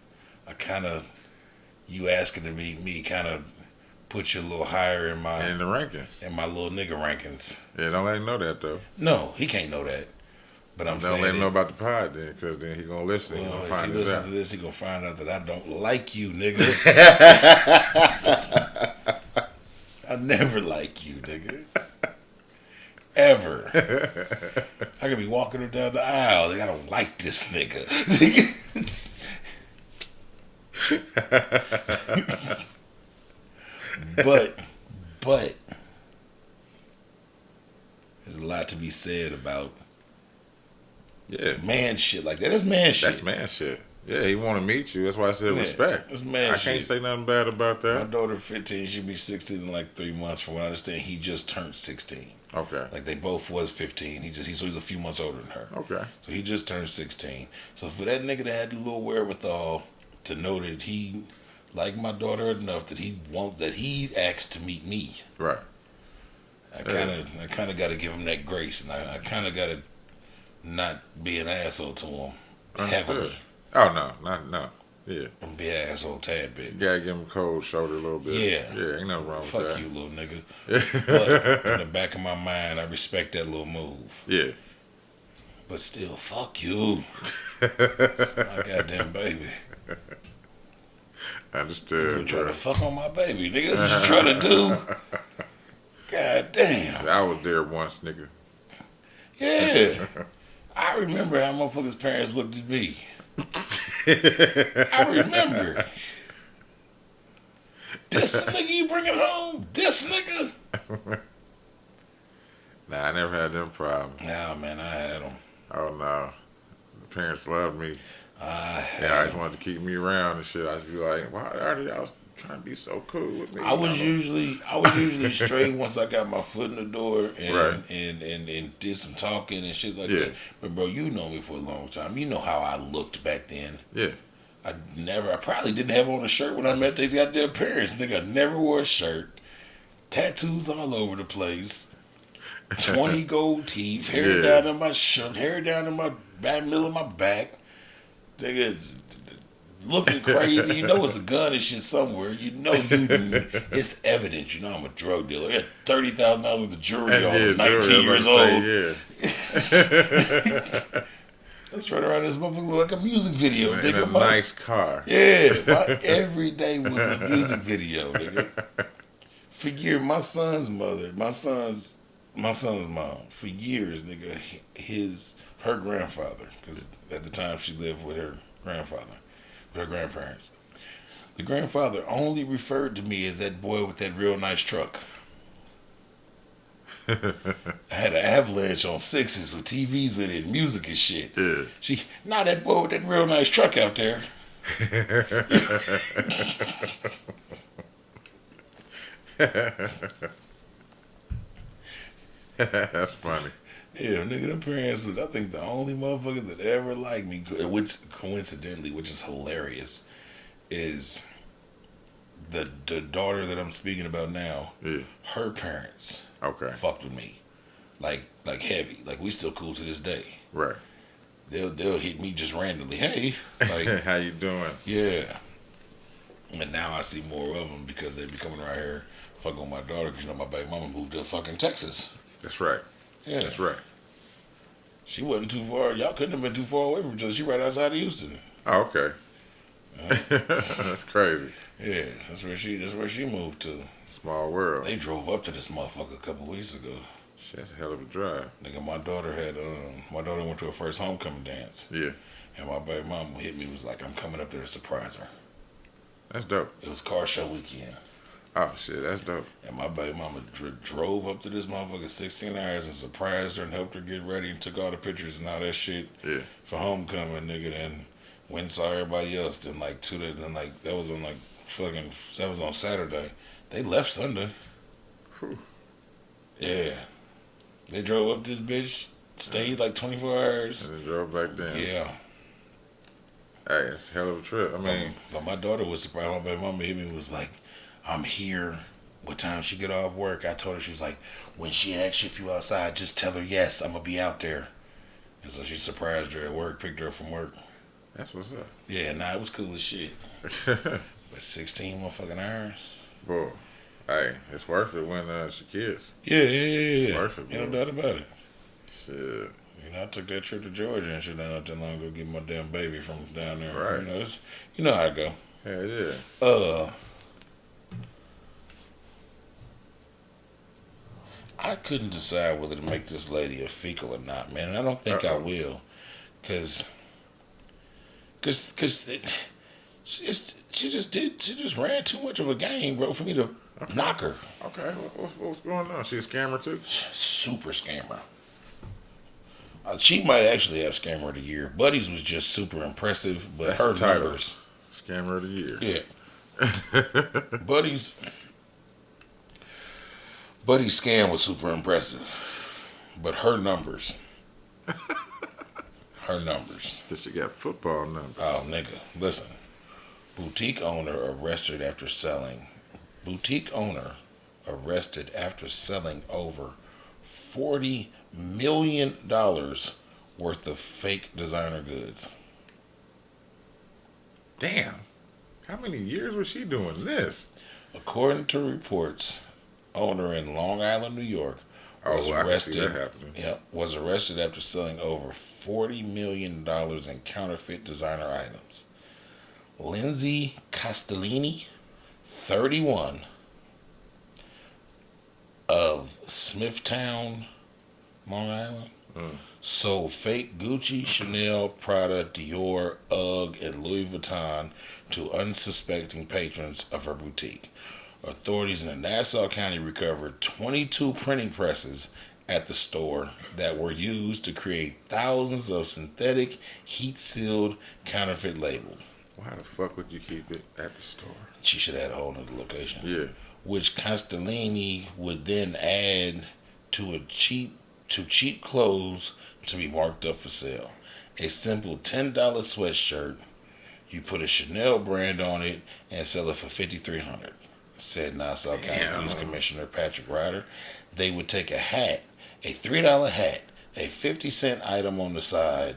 you asking to meet me kind of put you a little higher in my In the rankings. little nigga rankings. Yeah, don't let him know that though. No, he can't know that. But I'm Don't saying, let him know about the pod then, because then he gonna listen. He well, gonna if find he this listens out. to this, he gonna find out that I don't like you, nigga. I never like you, nigga. Ever. I could be walking her down the aisle. I don't like this nigga. but there's a lot to be said about Yeah, man shit like that. That's man shit. that's man shit. Yeah, he want to meet you. That's why I said Yeah, respect. that's man I shit. can't say nothing bad about My that. daughter 15, she'll be 16 in like 3 months. From what I understand, he just turned 16. Okay. Like they both was 15. So he's a few months older than her. Okay. So he just turned 16. So for that nigga to have the little wherewithal to know that he like my daughter enough that he asked to meet me, Right. I kind of got to give him that grace, and I kind of got to not be an asshole to him heavily. Understood. Oh no. Yeah. And be an asshole tad bit. You gotta give him a cold shoulder a little bit. Yeah. Yeah, ain't nothing wrong with Fuck that. you, little nigga. But in the back of my mind, I respect that little move. Yeah. But still, fuck you. My goddamn baby. Understood. You trying bro. to fuck on my baby, nigga. That's what you trying to do. God damn. I was there once, nigga. Yeah. I remember how motherfuckers' parents looked at me. I remember. This the nigga you bringing home? This nigga? Nah, I never had them problems. Nah, man, I had them. Oh no. The parents loved me. I Yeah, I had just wanted to keep me around and shit. I'd be like, why are y'all trying to be so cool with me? I was usually straight once I got my foot in the door and Right. and did some talking and shit like Yeah. that. But bro, you know me for a long time. You know how I looked back then. Yeah. I probably didn't have on a shirt when I met they goddamn parents. Nigga, I never wore a shirt. Tattoos all over the place. 20 gold teeth, hair Yeah. down in my shirt, hair down in my back, middle of my back. Nigga, looking crazy. You know it's a gun and shit somewhere. You know it's evident. You know I'm a drug dealer. I had $30,000 worth of jewelry on. I was 19 years old. Yeah. Let's run around this motherfucker look like a music video, In nigga. a nice car. Yeah, every day was a music video, nigga. For years, my son's mom, for years, nigga, her grandfather, because at the time she lived with her grandfather, with her grandparents. The grandfather only referred to me as that boy with that real nice truck. I had an Avalanche on 6s with TVs in it, music and shit. Yeah. Not that boy with that real nice truck out there. That's funny. Yeah, nigga, them parents was, I think, the only motherfuckers that ever liked me, which coincidentally, which is hilarious, is the daughter that I'm speaking about now, Yeah. her parents Okay. fucked with me, like heavy. Like we still cool to this day. Right. They'll hit me just randomly. Hey, like How you doing? yeah. And now I see more of them because they be coming around here fucking with my daughter. Because you know my baby mama moved to fucking Texas. That's right. Yeah, That's right. she wasn't too far. Y'all couldn't have been too far away from each other. She right outside of Houston. Oh, okay. That's crazy. Yeah, that's where she moved to. Small world. They drove up to this motherfucker a couple weeks ago. Shit, that's a hell of a drive. Nigga, my daughter went to her first homecoming dance. Yeah. And my baby mama hit me, was like, I'm coming up there to surprise her. That's dope. It was car show weekend. Oh shit, that's dope. And my baby mama drove up to this motherfucker 16 hours and surprised her and helped her get ready and took all the pictures and all that shit Yeah. for homecoming, nigga. Then went and saw everybody else. Then like 2 days, then like that was on Saturday. They left Sunday. Whew. Yeah. They drove up this bitch, stayed like 24 hours. And then drove back down. Yeah. Hey, it's a hell of a trip. I mean, But my daughter was surprised. My baby mama hit me and was like, I'm here. What time she get off work? I told her, she was like, when she asks you if you outside, just tell her yes, I'm going to be out there. And so she surprised her at work, picked her up from work. that's what's up. Yeah, nah, it was cool as shit. But 16 motherfucking hours? Boy, hey, it's worth it when she kids. Yeah. It's worth it, No bro. doubt about it. Shit. You know, I took that trip to Georgia and shit not that long ago, get my damn baby from down there. Right. You know how it go. Hell yeah. I couldn't decide whether to make this lady a fecal or not, man. And I don't think I will, cause she just ran too much of a game, bro, for me to knock her. Okay, what's going on? She a scammer too? Super scammer. She might actually have scammer of the year. Buddy's was just super impressive, but That's her the title. numbers, Scammer of the year. yeah. Buddy's scam was super impressive, but her numbers. This she got football numbers. Oh, nigga, listen. Boutique owner arrested after selling over $40 million worth of fake designer goods. Damn. How many years was she doing this? According to reports, owner in Long Island, New York, was I can see that arrested. happening. Was arrested after selling over $40 million in counterfeit designer items. Lindsay Castellini, 31, of Smithtown, Long Island, sold fake Gucci, Chanel, Prada, Dior, UGG, and Louis Vuitton to unsuspecting patrons of her boutique. Authorities in Nassau County recovered 22 printing presses at the store that were used to create thousands of synthetic, heat-sealed counterfeit labels. Why the fuck would you keep it at the store? She should have had a whole nother location. Yeah. Which Castellini would then add to cheap clothes to be marked up for sale. A simple $10 sweatshirt, you put a Chanel brand on it and sell it for $5,300. Said Nassau County Police Commissioner Patrick Ryder. They would take a hat, a $3 hat, a 50-cent item on the side.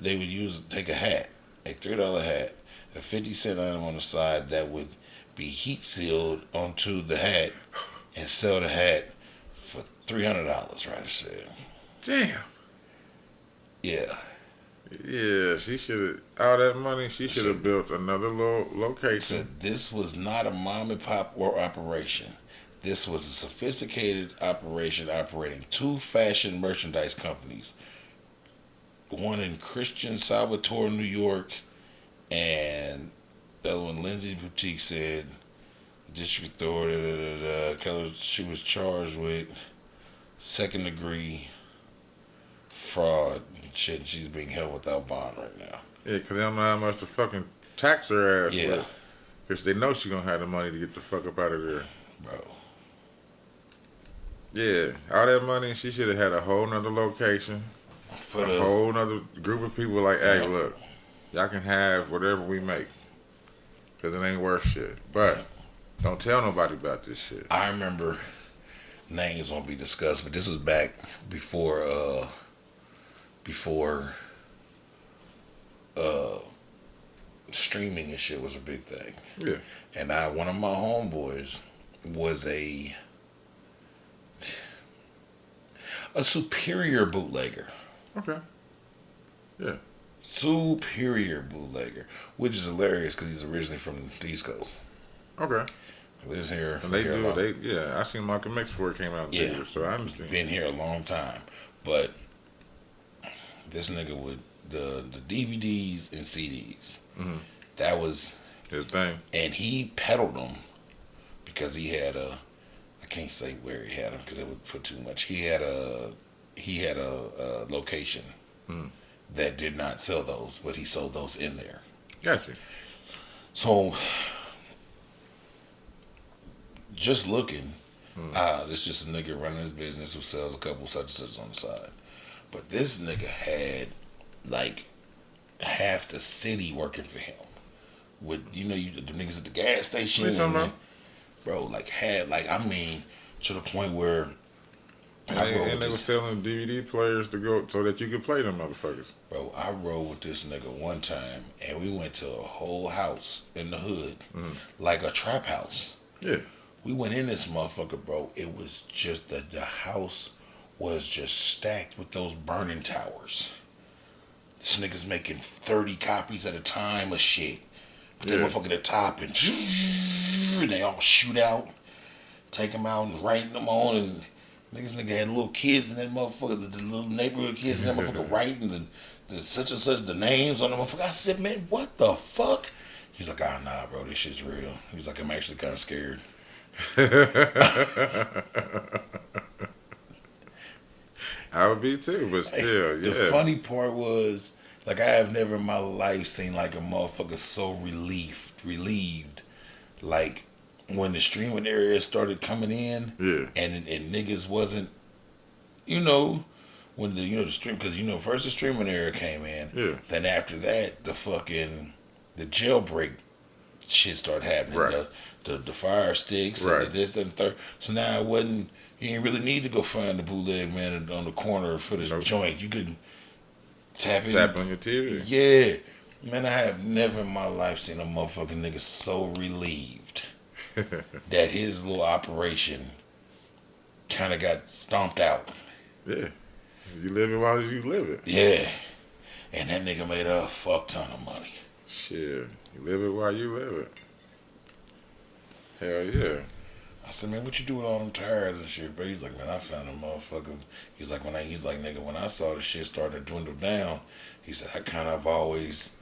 They would take a hat, a $3 hat, a 50-cent item on the side that would be heat sealed onto the hat and sell the hat for $300, Ryder said. Damn. Yeah. Yeah, she should have, all that money, she should have built another location. Said this was not a mom and pop operation. This was a sophisticated operation operating 2 fashion merchandise companies. One in Christian Salvatore, New York, and the other one, Lindsay's Boutique, said District Authority, Keller, she was charged with 2nd-degree fraud. Shit, and she's being held without bond right now. Yeah, because they don't know how much to fucking tax her ass Yeah. with. Because they know she's going to have the money to get the fuck up out of there. Bro. Yeah, all that money, she should have had a whole nother location. For A whole nother group of people like, hey, look, y'all can have whatever we make. because it ain't worth shit. But don't tell nobody about this shit. I remember, names won't be discussed, but this was back before uh streaming and shit was a big thing. Yeah. And one of my homeboys was a superior bootlegger. Okay. Yeah. Superior bootlegger, which is hilarious because he's originally from the East Coast. Okay. He lives here. And they here a do. lot. I seen Malcolm X before it came out in Yeah. theater, so I understand. Been here a long time, but this nigga would the DVDs and CDs. Mhm. That was His thing. and he peddled them because he had a. I can't say where he had them because it would put too much. He had a location that did not sell those, but he sold those in there. Gotcha. So, just looking, this just a nigga running his business who sells a couple such and such on the side. But this nigga had like half the city working for him. With the niggas at the gas station, What you talking about? bro, to the point where And they were selling DVD players to go so that you could play them motherfuckers. Bro, I rode with this nigga one time, and we went to a whole house in the hood, like a trap house. Yeah. We went in this motherfucker, bro. It was just the house was just stacked with those burning towers. This nigga's making 30 copies at a time of shit. Put that motherfucker at the top, and they all shoot out. Take them out and write them on, and nigga had little kids in that motherfucker, the little neighborhood kids in that motherfucker writing the such and such, the names on the motherfucker. I said, man, what the fuck? He's like, nah, bro, this shit's real. He's like, I'm actually kind of scared. I would be too, but still, yeah. The funny part was, like, I have never in my life seen like a motherfucker so relieved, like when the streaming area started coming in, and niggas wasn't, when the stream, because first the streaming era came in, then after that the jailbreak shit started happening, right. the fire sticks, right. and this and the third. So now it wasn't. You didn't really need to go find the bootleg man on the corner for this joint. You could tap on your TV. Yeah, man, I have never in my life seen a motherfucking nigga so relieved that his little operation kind of got stomped out. Yeah. You live it while you live it. Yeah. And that nigga made a fuck ton of money. Shit. You live it while you live it. Hell yeah. I said, man, what you do with all them tires and shit, bro? He's like, man, I found a motherfucker. He's like, nigga, when I saw the shit starting to dwindle down, he said, I kind of always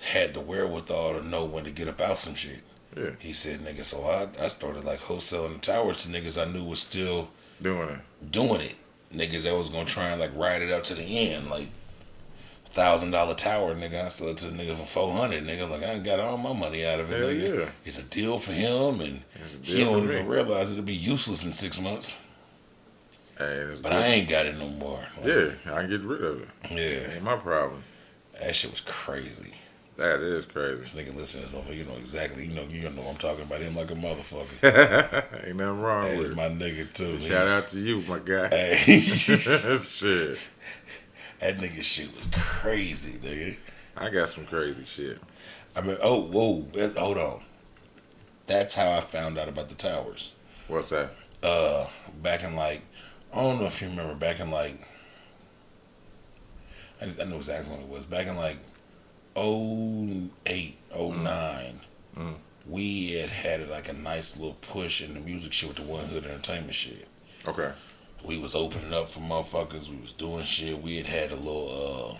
had the wherewithal to know when to get about some shit. Yeah. He said, nigga, so I started like wholesaling the towers to niggas I knew was still doing it. Niggas that was gonna try and like ride it up to the end, like $1,000 tower, nigga. I sold it to the nigga for $400, nigga. Like I got all my money out of it. Hell nigga. yeah. It's a deal for him, and he don't even realize it'll be useless in 6 months. Hey, but I ain't got it no more. Like, yeah, I can get rid of it. Yeah, ain't my problem. That shit was crazy. That is crazy. This nigga listen to this motherfucker, you know exactly. You know I'm talking about him like a motherfucker. Ain't nothing wrong with it. That's my nigga too. Shout out to you, my guy. Hey. Shit. That nigga shit was crazy, nigga. I got some crazy shit. I mean, hold on. That's how I found out about the towers. What's that? Back in like, I don't know if you remember, back in like, I know exactly when it was. Back in like 08, 09, we had like a nice little push in the music shit with the One Hood Entertainment shit. Okay. We was opening up for motherfuckers. We was doing shit. We had a little,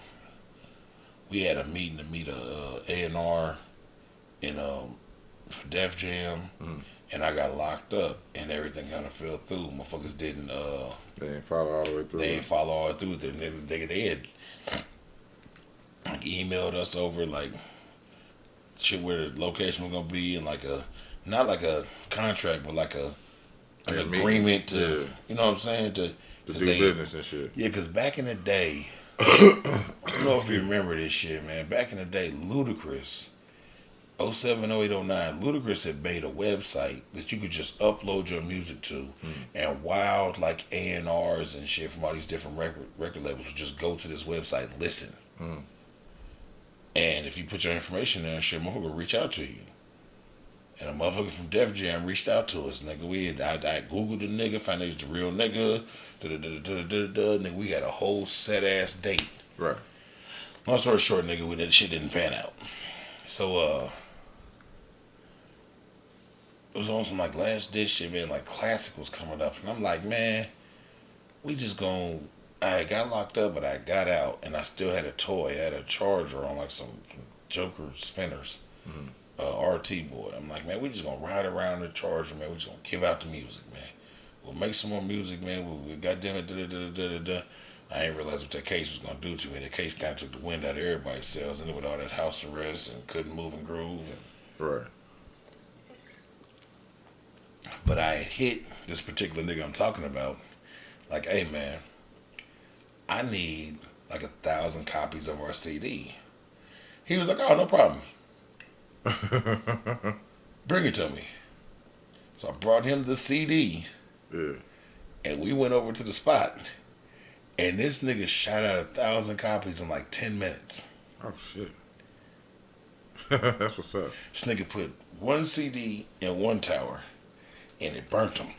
we had a meeting to meet a A&R in for Def Jam, and I got locked up, and everything kind of fell through. Motherfuckers didn't. They didn't follow all the way through. They didn't follow all the way through. They had like emailed us over like shit where the location was gonna be, and like not like a contract, but like an agreement to, you know what I'm saying, to do business and shit. Yeah, because back in the day, I don't know if you remember this shit, man. Back in the day, Ludacris 07, 08, 09, Ludacris had made a website that you could just upload your music to, and wild like A&Rs and shit from all these different record labels would just go to this website and listen. Mm. And if you put your information there, shit, motherfucker will reach out to you. And a motherfucker from Def Jam reached out to us, nigga. I googled the nigga, found out he was the real nigga. Nigga, we had a whole set ass date. Right. Long story short, nigga, that shit didn't pan out. So it was on some like last ditch shit, man. Like Classic was coming up, and I'm like, man, we just gon' I got locked up, but I got out, and I still had a toy. I had a charger on like some Joker spinners, RT boy. I'm like, man, we just gonna ride around the charger, man. We just gonna give out the music, man. We'll make some more music, man. We'll goddamn it, I didn't realize what that case was gonna do to me. That case kind of took the wind out of everybody's sails, and with all that house arrest and couldn't move and groove. Right. But I hit this particular nigga I'm talking about, like, hey man, I need like 1,000 copies of our CD. He was like, oh, no problem. Bring it to me. So I brought him the CD, Yeah. and we went over to the spot. And this nigga shot out 1,000 copies in like 10 minutes. Oh shit. That's what's up. This nigga put one CD in one tower, and it burnt him.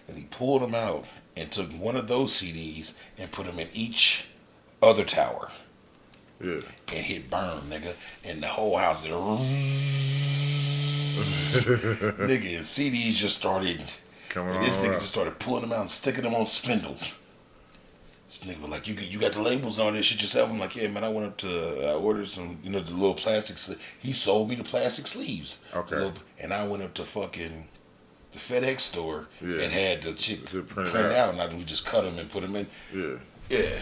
And he pulled them out and took one of those CDs and put them in each other tower. Yeah. And hit burn, nigga. And the whole house, nigga, and CDs just started, Coming and this on nigga up. just started pulling them out and sticking them on spindles. This nigga was like, you got the labels on this shit yourself? I'm like, yeah, man, I went up to, I ordered some, the little plastic, he sold me the plastic sleeves. Okay. And I went up to fucking the FedEx store Yeah. and had the chick To print print it it out, and we just cut them and put them in. Yeah. Yeah.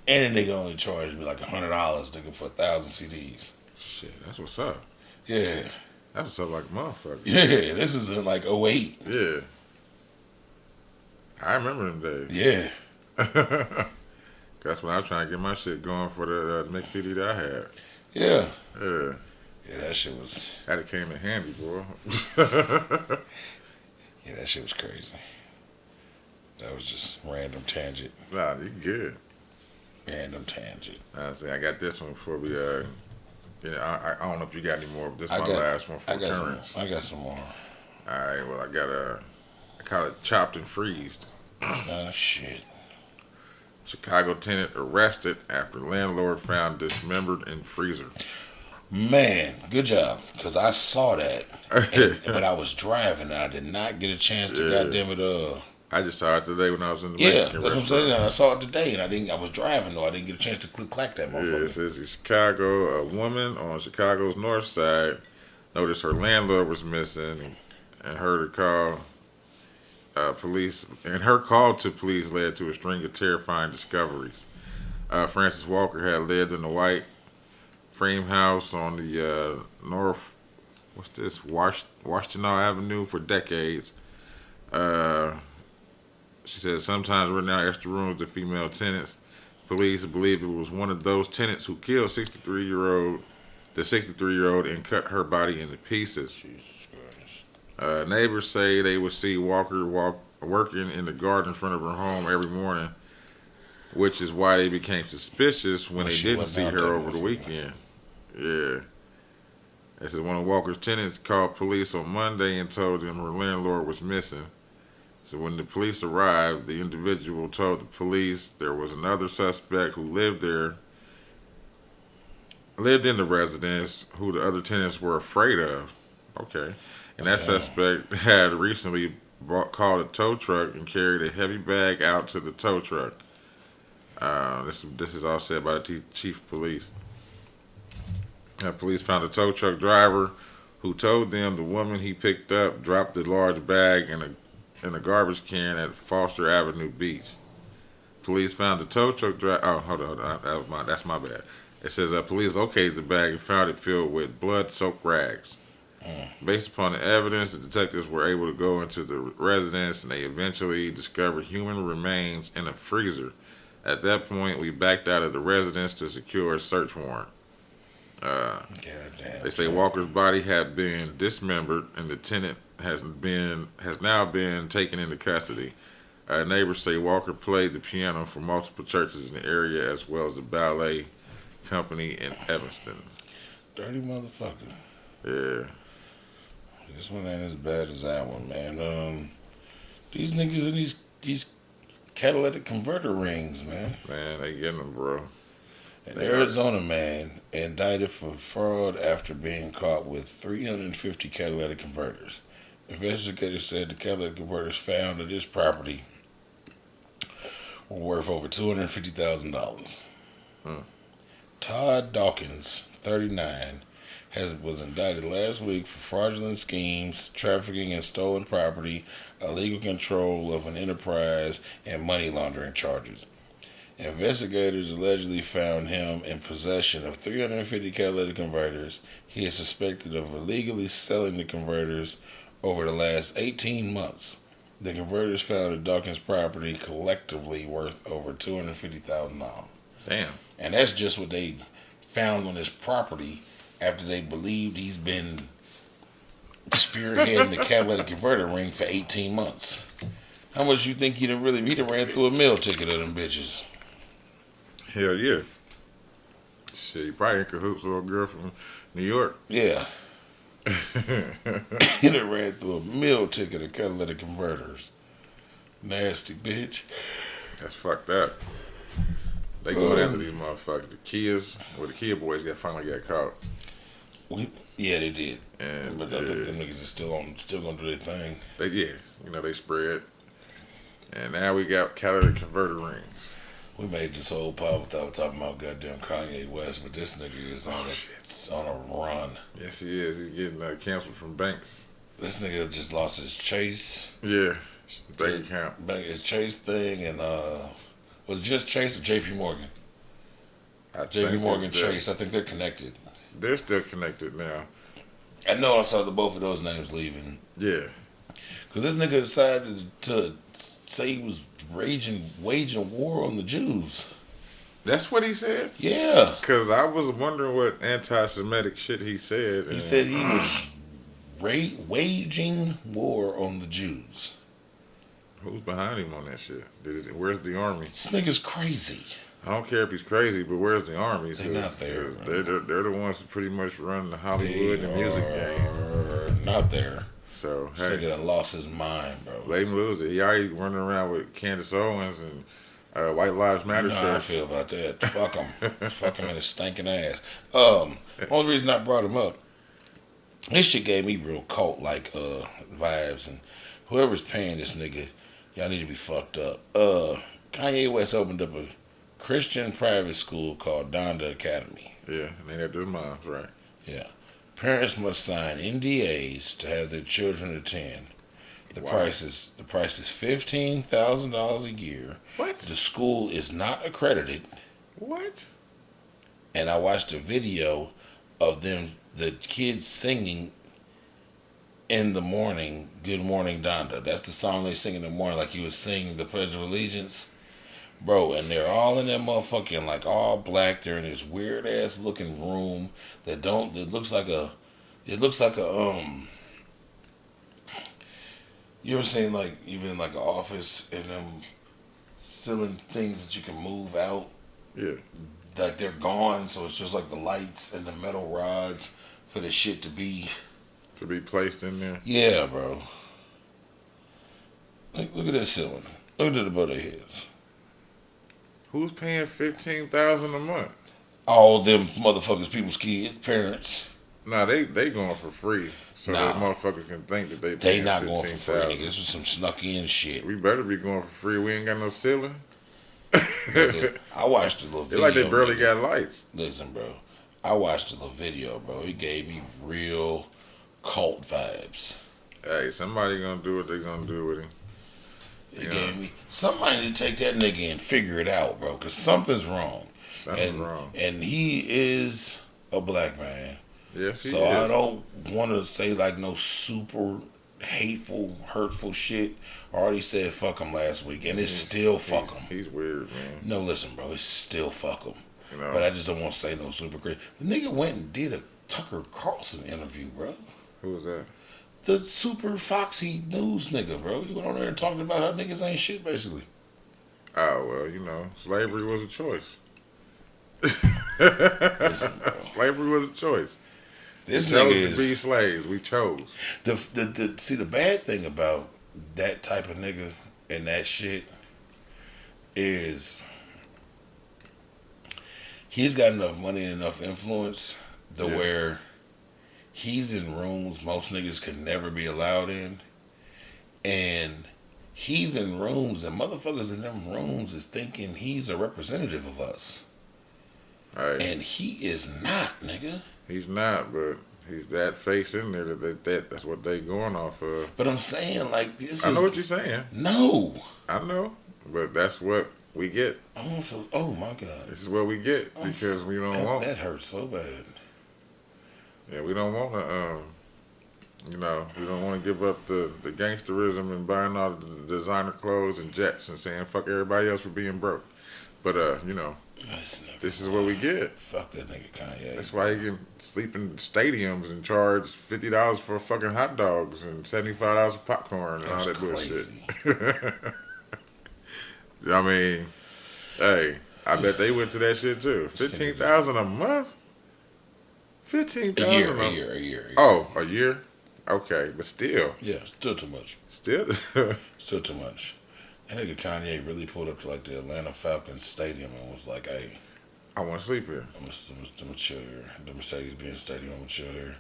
And the nigga only charged me like $100, nigga, for 1,000 CDs. Shit, that's what's up. Yeah. That's what's up like a motherfucker. Yeah, this is in like '08. Yeah. I remember them days. Yeah. That's when I was trying to get my shit going for the mix CD that I had. Yeah. Yeah. Yeah, that shit was, That came in handy, boy. yeah, that shit was crazy. That was just random tangent. Nah, you good. Random tangent. I say I got this one before we I don't know if you got any more, but this is my got- last one for I got currents. some. I got some more. Alright, well I call it chopped and freezed. Ah, shit. Chicago tenant arrested after landlord found dismembered in freezer. Man, good job. Because I saw that. But I was driving and I did not get a chance to Yeah. goddamn it. I just saw it today when I was in the Yeah, Mexican that's what I'm restaurant. saying. I saw it today and I was driving though. I didn't get a chance to clack that Yeah, it motherfucker. says in Chicago, a woman on Chicago's north side noticed her landlord was missing and heard her call police. And her call to police led to a string of terrifying discoveries. Francis Walker had lived in the white frame house on the north, Washington Avenue for decades. She said sometimes renting out extra rooms to female tenants. Police believe it was one of those tenants who killed the 63-year-old and cut her body into pieces. Jesus Christ. Neighbors say they would see Walker working in the garden in front of her home every morning, which is why they became suspicious when Well, they she didn't wasn't see out her there over the motherfucker. weekend. Yeah. They said one of Walker's tenants called police on Monday and told them her landlord was missing. So when the police arrived, the individual told the police there was another suspect who lived in the residence who the other tenants were afraid of. Okay. And that suspect had recently called a tow truck and carried a heavy bag out to the tow truck. This is all said by the chief of police. Police found a tow truck driver who told them the woman he picked up dropped the large bag in a garbage can at Foster Avenue Beach. Police found the tow truck driver. Oh, hold on. That's my bad. It says police located the bag and found it filled with blood-soaked rags. Based upon the evidence, the detectives were able to go into the residence and they eventually discovered human remains in a freezer. At that point, we backed out of the residence to secure a search warrant. God damn. They say Walker's body had been dismembered, and the tenant has now been taken into custody. Neighbors say Walker played the piano for multiple churches in the area, as well as the ballet company in Evanston. Dirty motherfucker. Yeah. This one ain't as bad as that one, man. These niggas in these catalytic converter rings, man. Man, they getting them, bro. An Arizona man indicted for fraud after being caught with 350 catalytic converters. Investigators said the catalytic converters found at his property were worth over $250,000. Todd Dawkins, 39, was indicted last week for fraudulent schemes, trafficking in stolen property, illegal control of an enterprise, and money laundering charges. Investigators allegedly found him in possession of 350 catalytic converters. He is suspected of illegally selling the converters over the last 18 months. The converters found at Dawkins' property collectively worth over $250,000. Damn. And that's just what they found on his property after they believed he's been spearheading the catalytic converter ring for 18 months. How much you think he done ran through a meal ticket of them bitches? Hell yeah. Shit, he probably in cahoots with a girl from New York. Yeah. He done ran through a meal ticket of catalytic converters. Nasty bitch. That's fucked up. They going after these motherfuckers. The Kia boys finally got caught. Yeah, they did. And but I think them niggas are still gonna do their thing. They spread. And now we got catalytic converter rings. We made this whole pod without talking about goddamn Kanye West, but this nigga is on a run. Yes, he is. He's getting canceled from banks. This nigga just lost his Chase. Yeah, bank account. His Chase thing, and was it just Chase or JP Morgan? JP Morgan Chase. I think they're connected. They're still connected now. I know I saw both of those names leaving. Yeah. Because this nigga decided to say he was waging war on the Jews. That's what he said? Yeah. Because I was wondering what anti-Semitic shit he said. He said he was waging war on the Jews. Who's behind him on that shit? Where's the army? This nigga's crazy. I don't care if he's crazy, but where's the army? They're not there. They're the ones who pretty much run the Hollywood and music game. Not there. So, hey. This nigga done lost his mind, bro. Let him lose it. He already running around with Candace Owens and White Lives Matter. You know how I feel about that. Fuck him. Fuck him in his stinking ass. Only reason I brought him up, this shit gave me real cult-like vibes, and whoever's paying this nigga, y'all need to be fucked up. Kanye West opened up a Christian private school called Donda Academy. Yeah, named after his mom's, right? Yeah. Parents must sign NDAs to have their children attend. The price is $15,000 a year. What? The school is not accredited. What? And I watched a video of the kids singing in the morning, Good Morning Donda. That's the song they sing in the morning, like you would sing the Pledge of Allegiance. Bro, and they're all in that motherfucking, like, all black. They're in this weird ass looking room it looks like a, you ever seen, like, even like an office and them ceiling things that you can move out? Yeah. Like, they're gone, so it's just like the lights and the metal rods for the shit to be placed in there? Yeah, bro. Like, look at that ceiling. Look at the butt of heads. Who's paying $15,000 a month? All them motherfuckers, people's kids, parents. Nah, they going for free, so those motherfuckers can think that they not going for free, nigga. This was some snuck in shit. We better be going for free. We ain't got no ceiling. I watched a little video. It's like they barely got lights. Listen, bro. I watched a little video, bro. It gave me real cult vibes. Hey, somebody gonna do what they gonna do with him. It gave me somebody to take that nigga and figure it out, bro, because something's wrong. And he is a black man. Yes, he is. So I don't want to say like no super hateful, hurtful shit. I already said fuck him last week, and it's still fuck him. He's weird, man. No, listen, bro, it's still fuck him. You know. But I just don't want to say no super crazy. The nigga went and did a Tucker Carlson interview, bro. Who was that? The super foxy news nigga, bro. He went on there and talked about how niggas ain't shit, basically. Oh well, you know, slavery was a choice. Listen, bro. Slavery was a choice. This We chose nigga to is be slaves. We chose. see the bad thing about that type of nigga and that shit is he's got enough money and enough influence to Yeah. where he's in rooms most niggas could never be allowed in, and he's in rooms and motherfuckers in them rooms is thinking he's a representative of us, Hey, and he is not, nigga. he's not, but he's that face in there that's what they going off of. But I'm saying, like, this I is know what you're saying. no. I know, but that's what we get. I'm so. Oh my god. This is what we get because we don't want. That hurts so bad. Yeah, we don't want to. You know, we don't want to give up the gangsterism and buying all the designer clothes and jets and saying fuck everybody else for being broke. But you know, this is what we get. Fuck that nigga Kanye. That's why he can sleep in stadiums and charge $50 for fucking hot dogs and $75 for popcorn and all That's that bullshit. crazy. I mean, hey, I bet they went to that shit too. 15,000 a month. 15,000 A year. Oh, a year? Okay, but still, Yeah, still too much. still. Still too much. That nigga Kanye really pulled up to like the Atlanta Falcons Stadium and was like, "Hey, I want to sleep here. I'm gonna chill here. The Mercedes-Benz Stadium, I'm gonna chill here.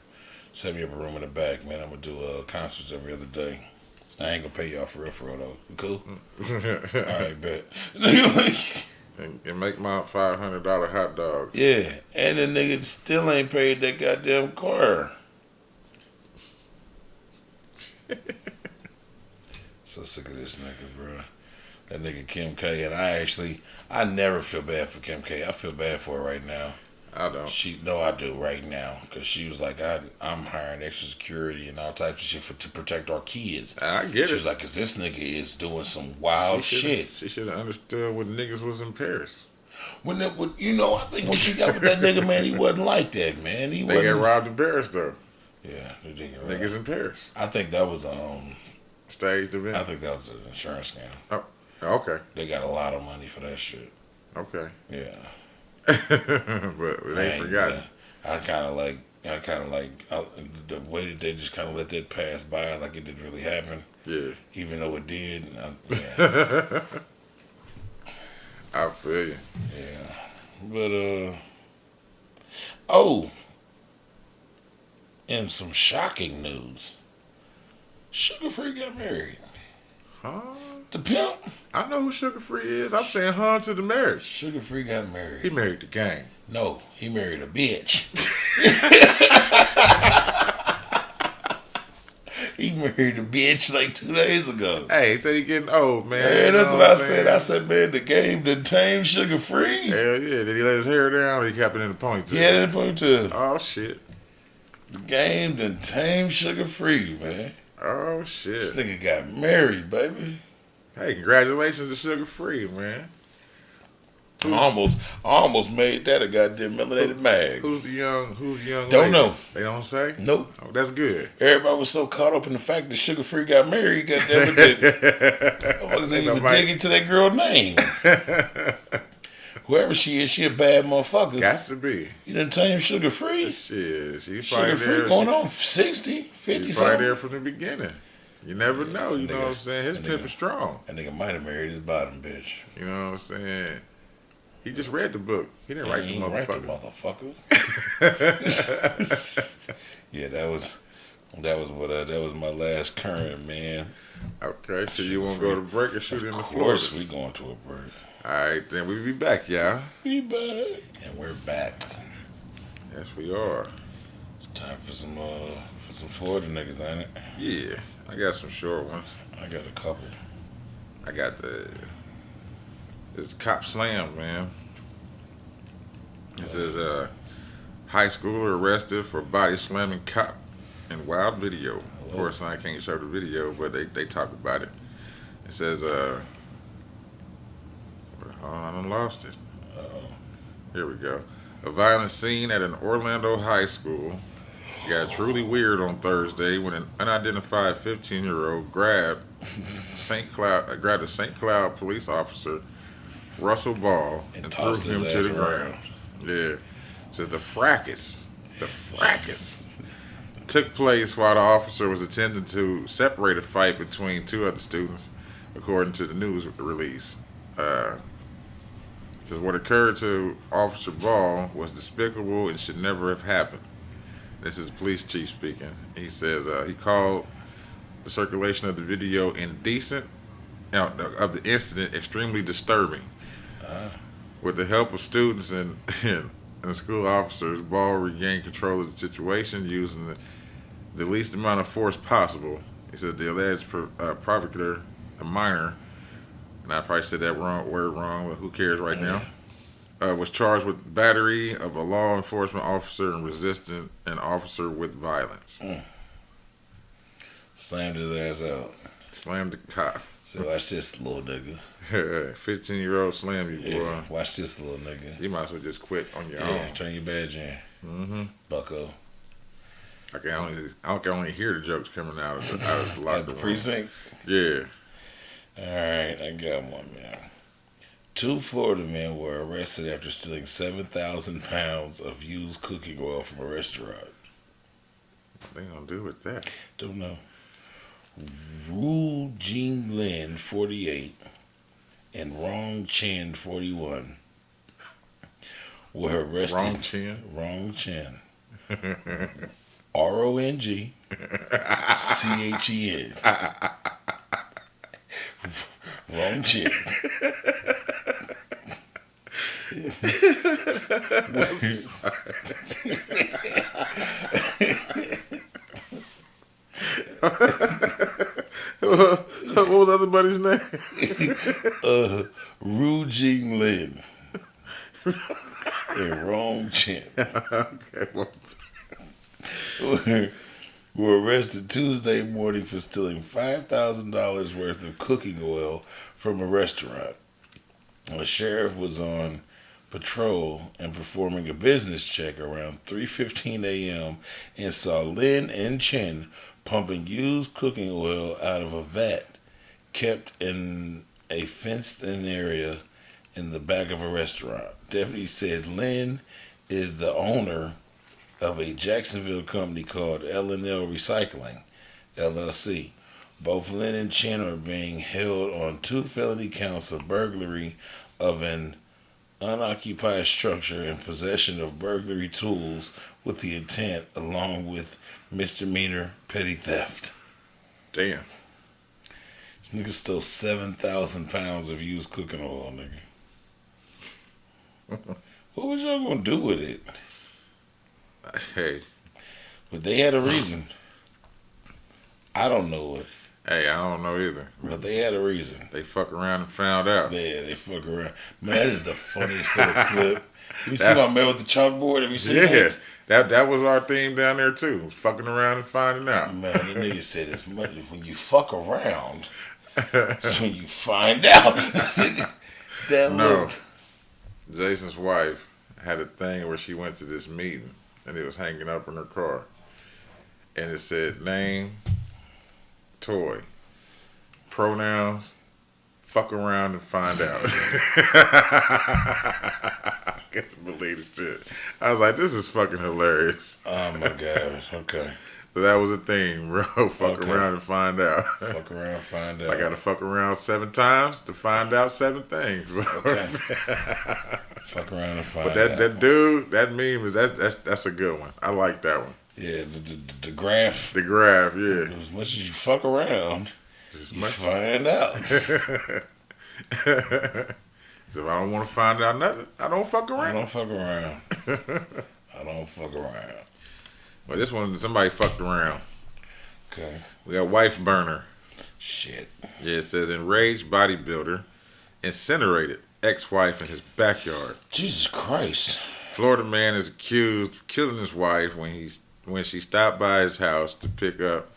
Set me up a room in the back, man. I'm gonna do concerts every other day. I ain't gonna pay y'all for real though. We cool? All right, bet." and make my $500 hot dogs. Yeah, and the nigga still ain't paid that goddamn car. So sick of this nigga, bro. That nigga Kim K. And I never feel bad for Kim K. I feel bad for her right now. I don't. I do right now, because she was like, I'm hiring extra security and all types of shit to protect our kids. I get She it. was like, 'cause this nigga is doing some wild shit. She should have understood what niggas was in Paris. I think when she got with that nigga, man, he wasn't like that, man. He They wasn't. got robbed in Paris though. Yeah, they did get Niggas robbed. in Paris. I think that was Staged event. I think that was an insurance scam. Okay. They got a lot of money for that shit. Okay. Yeah. But they ain't forgotten. I kind of like the way that they just kind of let that pass by like it didn't really happen, Yeah. even though it did. Yeah. I feel you. Yeah. But oh, and some shocking news. Sugar Free got married. Huh? The pimp. I know who Sugar Free is. I'm saying huh to the marriage. Sugar Free got married. He married the gang. No, he married a bitch. He married a bitch like 2 days ago. Hey, he said he getting old, man. Yeah, You that's know what I I'm said. saying? I said, man, the game done tamed Sugar Free. Hell yeah. Did he let his hair down or he kept it in the ponytail? Yeah, that point to Oh, shit. the game done tamed Sugar Free, man. Oh, This shit. nigga got married, baby. Hey, congratulations to Sugar Free, man. I almost made that a goddamn melanated mag. Who's the young Don't lady? know. They don't say? Nope. Oh, that's good. Everybody was so caught up in the fact that Sugar Free got married, goddamn it, that motherfuckers ain't even dig into that girl name. Whoever she is, she a bad motherfucker. Got to be. You done tame Sugar Free? Shit, she's Sugar probably Free there. going on 60, 50 She's probably there something. from the beginning. You never know. You know what I'm saying? His that pimp nigga- is strong. That nigga might have married his bottom bitch. You know what I'm saying? He just read the book. He didn't write the He ain't write the motherfucker. motherfucker. Yeah, that was my last current, man. Okay, so you want to go to break or shoot in the Of floor? course, we going to a break. All right, then we'll be back, y'all. We back, and we're back. Yes, we are. It's time for some Florida niggas, ain't it? Yeah, I got some short ones. I got a couple. I got this cop slam, man. It says high schooler arrested for body slamming cop in wild video. Of course, I can't show the video, but they talk about it. It says I done lost it. Uh-oh. Here we go. A violent scene at an Orlando high school got truly weird on Thursday when an unidentified 15-year-old grabbed a St. Cloud police officer, Russell Ball, And and threw tossed his him to ass the ground. around. Yeah. Says the fracas took place while the officer was attempting to separate a fight between two other students, according to the news release. Says what occurred to Officer Ball was despicable and should never have happened. This is the police chief speaking. He says he called the circulation of the video indecent, of the incident extremely disturbing. With the help of students and school officers, Ball regained control of the situation using the least amount of force possible. He said the alleged provocateur, a minor, and I probably said that word wrong, but who cares right now, was charged with battery of a law enforcement officer and resisting an officer with violence. Slammed his ass out. Slammed the cop. So watch this little nigga. 15-year-old slam you, boy. Yeah, watch this little nigga. You might as well just quit on your Yeah, own. turn your badge in. Mm-hmm. Bucko. I can only hear the jokes coming out of the locker At the room. precinct? Yeah. Alright, I got one, man. 2 Florida men were arrested after stealing 7,000 pounds of used cooking oil from a restaurant. What they gonna do with that? Don't know. Ru Jing Lin, 48, and Rong Chen, 41, were arrested. Wrong chin. Rong Chen. RONG CHEN. Wrong Chen. What was the other buddy's name? Ru Jing Lin. And Rong Chen. Okay, well, were arrested Tuesday morning for stealing $5,000 worth of cooking oil from a restaurant. A sheriff was on patrol and performing a business check around 3:15 a.m. and saw Lin and Chen pumping used cooking oil out of a vat kept in a fenced-in area in the back of a restaurant. Deputies said Lin is the owner of a Jacksonville company called L&L Recycling, LLC. Both Lin and Chen are being held on 2 felony counts of burglary of an unoccupied structure and possession of burglary tools with the intent, along with misdemeanor petty theft. damn. This nigga stole 7,000 pounds of used cooking oil, nigga. What was y'all gonna do with it? Hey, But they had a reason. I don't know it, I don't know either. but they had a reason. They fuck around and found out. Yeah, they fuck around. Man, that is the funniest little clip. You see my man with the chalkboard? Have you seen Yeah, that? that was our theme down there too. Was fucking around and finding out. Man, the nigga said it's much when you fuck around, it's when you find out. That No, look. Jason's wife had a thing where she went to this meeting and it was hanging up in her car, and it said name, toy, pronouns, fuck around and find out. I can't believe the shit. I was like, this is fucking hilarious. Oh my god. Okay. So that was a thing, bro. Fuck Okay. around and find out. Fuck around, find out. I gotta fuck around 7 times to find out 7 things. Okay. Fuck around and find But out. that dude, that meme is that's a good one. I like that one. Yeah, the graph. The graph, yeah. As much as you fuck around, As you much- find out. If I don't want to find out nothing, I don't fuck I around. don't fuck around. I don't fuck around. Well, this one, somebody fucked around. Okay. We got wife burner. Shit. Yeah, it says enraged bodybuilder incinerated ex-wife in his backyard. Jesus Christ. Florida man is accused of killing his wife when she stopped by his house to pick up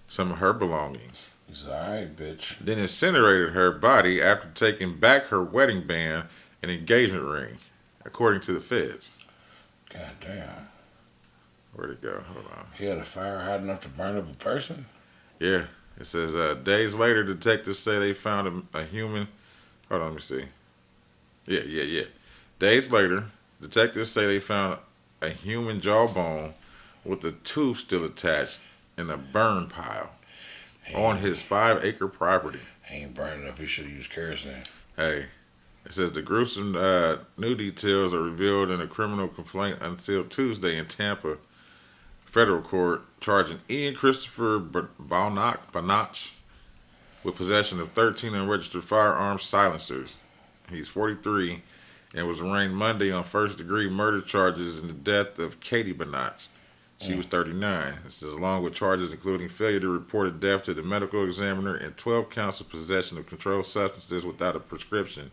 some of her belongings. He's alright, bitch. Then incinerated her body after taking back her wedding band and engagement ring. according to the feds. God damn. Where'd it go? Hold on. He had a fire hot enough to burn up a person? Yeah, it says days later, detectives say they found a human. Hold on, let me see. Yeah. Days later, detectives say they found a human jawbone with a tooth still attached in a burn pile on his 5-acre property. He ain't burning enough. He should have used kerosene. Hey, it says the gruesome new details are revealed in a criminal complaint until Tuesday in Tampa federal court, charging Ian Christopher Banach with possession of 13 unregistered firearms silencers. He's 43 and was arraigned Monday on first-degree murder charges in the death of Katie Banach. She was 39. This is along with charges including failure to report a death to the medical examiner and 12 counts of possession of controlled substances without a prescription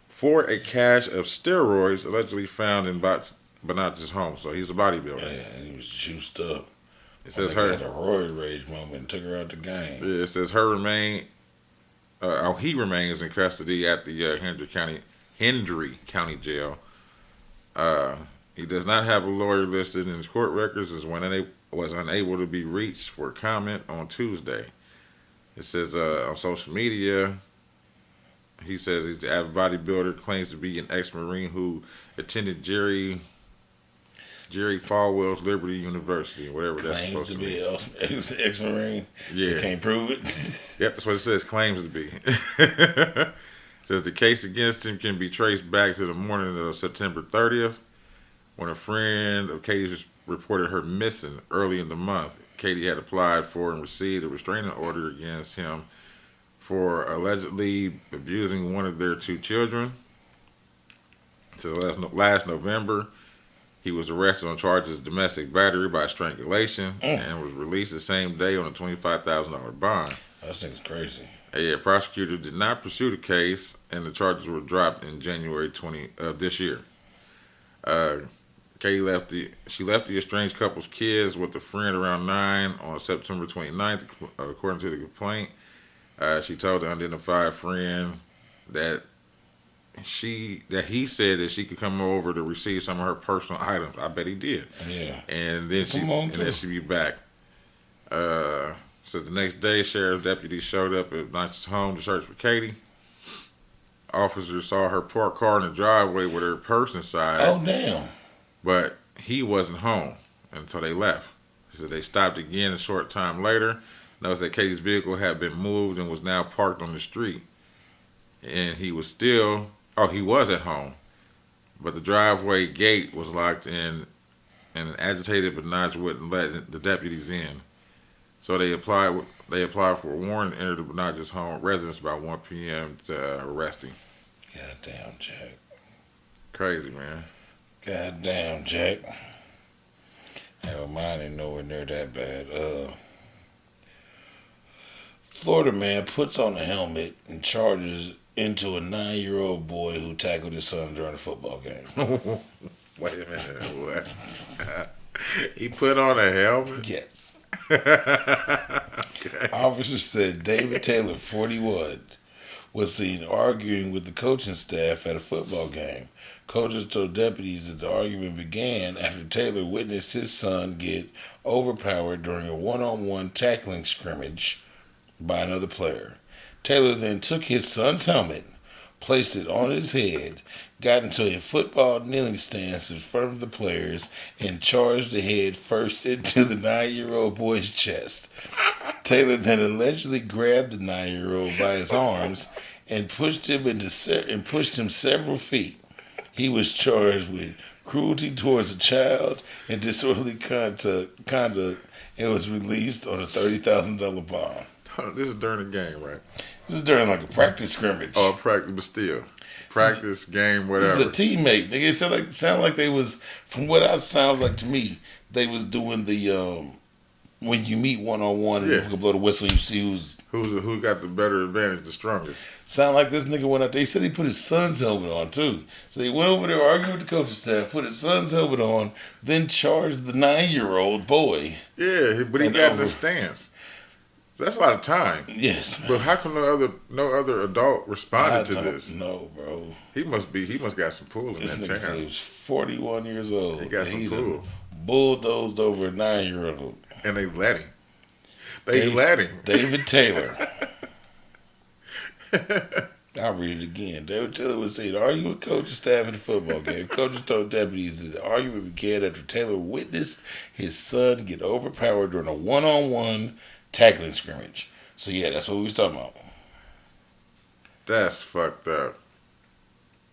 for a cache of steroids allegedly found in Banach's home. So he's a bodybuilder. Yeah, he was juiced up. It says her had a roid rage moment and took her out the game. Yeah, it says he remains in custody at the Hendry County Jail. He does not have a lawyer listed in his court records as was unable to be reached for comment on Tuesday. It says on social media, he says he's an avid bodybuilder, claims to be an ex-Marine who attended Jerry Falwell's Liberty University, whatever that's claims supposed to be. Claims to be ex-Marine. Yeah. You can't prove it. Yep, that's what it says, claims to be. Says the case against him can be traced back to the morning of September 30th, when a friend of Katie's reported her missing early in the month. Katie had applied for and received a restraining order against him for allegedly abusing one of their 2 children. So last November, he was arrested on charges of domestic battery by strangulation and was released the same day on a $25,000 bond. That thing's crazy. A prosecutor did not pursue the case, and the charges were dropped in January this year. Katie left the estranged couple's kids with a friend around 9 on September 29th, according to the complaint. She told the unidentified friend that he said that she could come over to receive some of her personal items. I bet he did. Yeah. And then she'd be back. So the next day, sheriff's deputies showed up at Banach's home to search for Katie. Officers saw her parked car in the driveway with her purse inside. Oh, damn. But he wasn't home until they left. So they stopped again a short time later. Noticed that Katie's vehicle had been moved and was now parked on the street. And he was at home. But the driveway gate was locked in, and an agitated Banach wouldn't let the deputies in. So they applied for a warrant and entered the Banach's home residence by 1 p.m. to arrest him. Goddamn, Jack. Crazy, man. Goddamn, Jack. Hell, mine ain't nowhere near that bad. Florida man puts on a helmet and charges into a 9-year-old boy who tackled his son during a football game. Wait a minute, what? He put on a helmet? Yes. Okay. Officers said David Taylor, 41, was seen arguing with the coaching staff at a football game. Coaches told deputies that the argument began after Taylor witnessed his son get overpowered during a one-on-one tackling scrimmage by another player. Taylor then took his son's helmet, placed it on his head, got into a football kneeling stance in front of the players, and charged the head first into the 9-year-old boy's chest. Taylor then allegedly grabbed the 9-year-old by his arms and pushed him several feet. He was charged with cruelty towards a child and disorderly conduct and was released on a $30,000 bond. This is during the game, right? This is during like a practice scrimmage. Oh, practice, but still. Practice, game, whatever. This is a teammate. It sound like they was, from what it sounds like to me, they was doing the, when you meet one-on-one and you can blow the whistle and you see who got the better advantage, the strongest. Sound like this nigga went out there. He said he put his son's helmet on, too. So he went over there, argued with the coaching staff, put his son's helmet on, then charged the 9-year-old boy. Yeah, but he got in the stance. That's a lot of time. Yes, But how come no other adult responded to this? No, bro. He must got some pull in This that nigga said he town. was 41 years old. He got some done pull. bulldozed over a 9-year-old. And they let him. Let him. David Taylor. I'll read it again. David Taylor was saying, arguing with coach and staff in the football game. Coaches told deputies that the argument began after Taylor witnessed his son get overpowered during a one-on-one tackling scrimmage. So, yeah, that's what we was talking about. That's fucked up.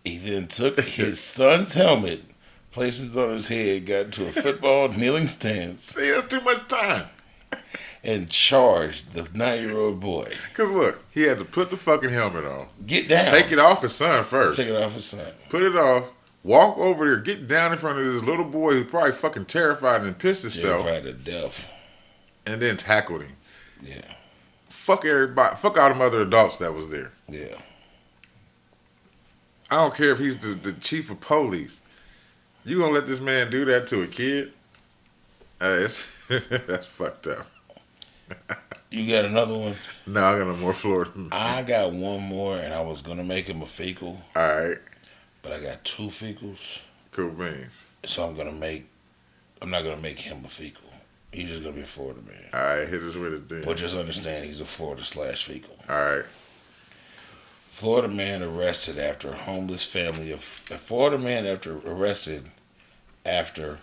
He then took his son's helmet, placed it on his head, got into a football kneeling stance. See, that's too much time. And charged the 9-year-old boy. Because look, he had to put the fucking helmet on. Get down. Take it off his son first. Take it off his son. Put it off. Walk over there. Get down in front of this little boy who's probably fucking terrified and pissed himself. Terrified to death. And then tackled him. Yeah. Fuck everybody. Fuck all them other adults that was there. Yeah. I don't care if he's the chief of police. You gonna let this man do that to a kid? That's fucked up. You got another one? No, I got no more Florida. I got one more, and I was going to make him a fecal. All right. But I got 2 fecals. Cool beans. So I'm not going to make him a fecal. He's just going to be a Florida man. All right, hit us with it then. But just understand he's a Florida/fecal. All right. Florida man arrested after a homeless family of... A Florida man arrested after...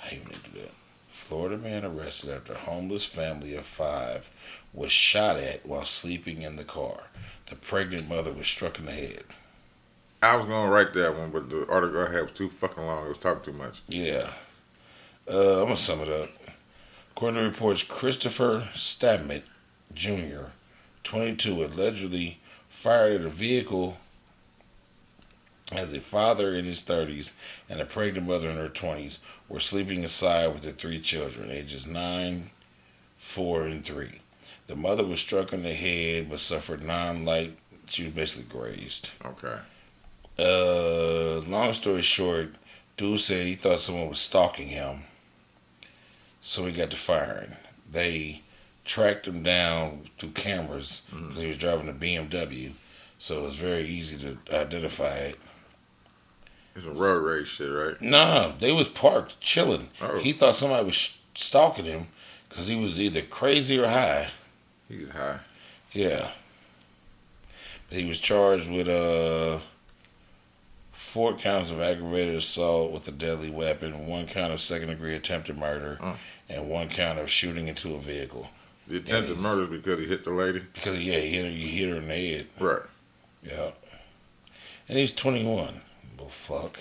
I even need to do that. Florida man arrested after a homeless family of 5 was shot at while sleeping in the car. The pregnant mother was struck in the head. I was going to write that one, but the article I had was too fucking long. It was talking too much. Yeah. I'm going to sum it up. According to reports, Christopher Stammet Jr., 22, allegedly fired at a vehicle as a father in his 30s and a pregnant mother in her 20s were sleeping inside with their 3 children, ages 9, 4, and 3. The mother was struck in the head but suffered non-light. She was basically grazed. Okay. Long story short, dude said he thought someone was stalking him, so he got to firing. They tracked him down through cameras because he was driving a BMW, so it was very easy to identify it. It's a road rage shit, right? Nah, they was parked, chilling. Oh. He thought somebody was stalking him because he was either crazy or high. He's high. Yeah. But he was charged with 4 counts of aggravated assault with a deadly weapon, 1 count of second-degree attempted murder, and 1 count of shooting into a vehicle. The attempted murder is because he hit the lady? Because, yeah, he hit her in the head. Right. Yeah. And he's 21. Well, fuck.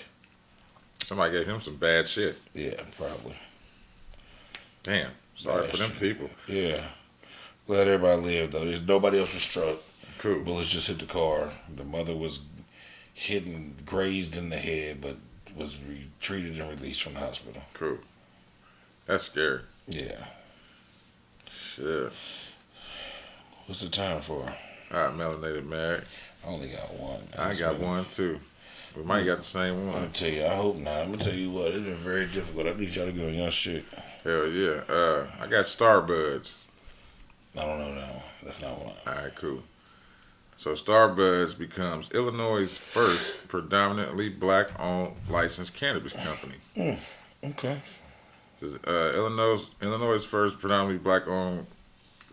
Somebody gave him some bad shit. Yeah, probably. Damn. Sorry for them people. Yeah. Glad everybody lived, though. There's nobody else was struck. Cool. Bullets just hit the car. The mother was grazed in the head, but was treated and released from the hospital. Cool. That's scary. Yeah. Shit. What's the time for? All right, Melanated Married. I only got one. I got one, too. We might got the same I'm one. going to tell you, I hope not. I'm going to tell you what, it's been very difficult. I need y'all to get on your shit. Hell yeah. I got Starbuds. I don't know that one. That's not one. All right, cool. So Starbuds becomes Illinois' first predominantly black-owned licensed cannabis company. Okay. Illinois' first predominantly black-owned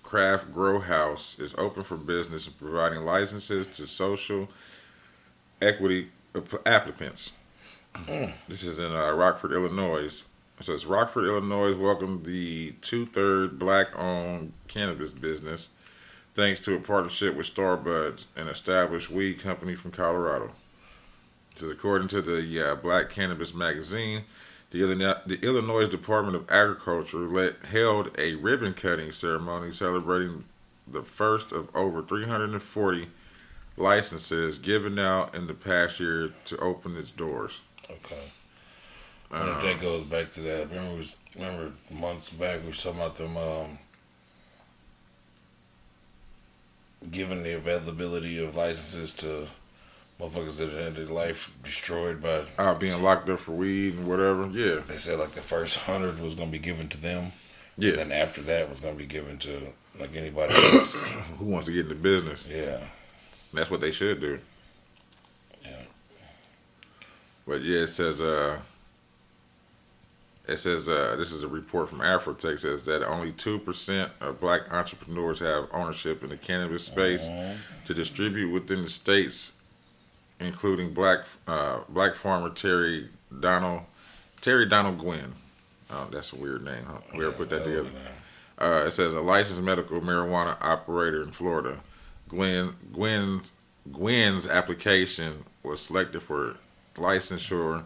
craft grow house is open for business and providing licenses to social equity applicants. This is in Rockford, Illinois. It says Rockford, Illinois welcomed the 2/3 black-owned cannabis business thanks to a partnership with Starbuds, an established weed company from Colorado. According to the Black Cannabis Magazine, the Illinois Department of Agriculture held a ribbon-cutting ceremony celebrating the first of over 340 licenses given out in the past year to open its doors. Okay. And if that goes back to that, remember months back we were talking about them giving the availability of licenses to motherfuckers that had their life destroyed by Being locked up for weed and whatever. Yeah. They said like the first 100 was gonna be given to them, Yeah. And then after that was going to be given to like anybody else. Who wants to get into business? Yeah. That's what they should do. Yeah. But yeah, this is a report from Afrotech. It says that only 2% of black entrepreneurs have ownership in the cannabis space to distribute within the states, including black farmer Terry Donald Gwynn. That's a weird name, huh? We ever put that together? It says a licensed medical marijuana operator in Florida. Gwynn's application was selected for licensure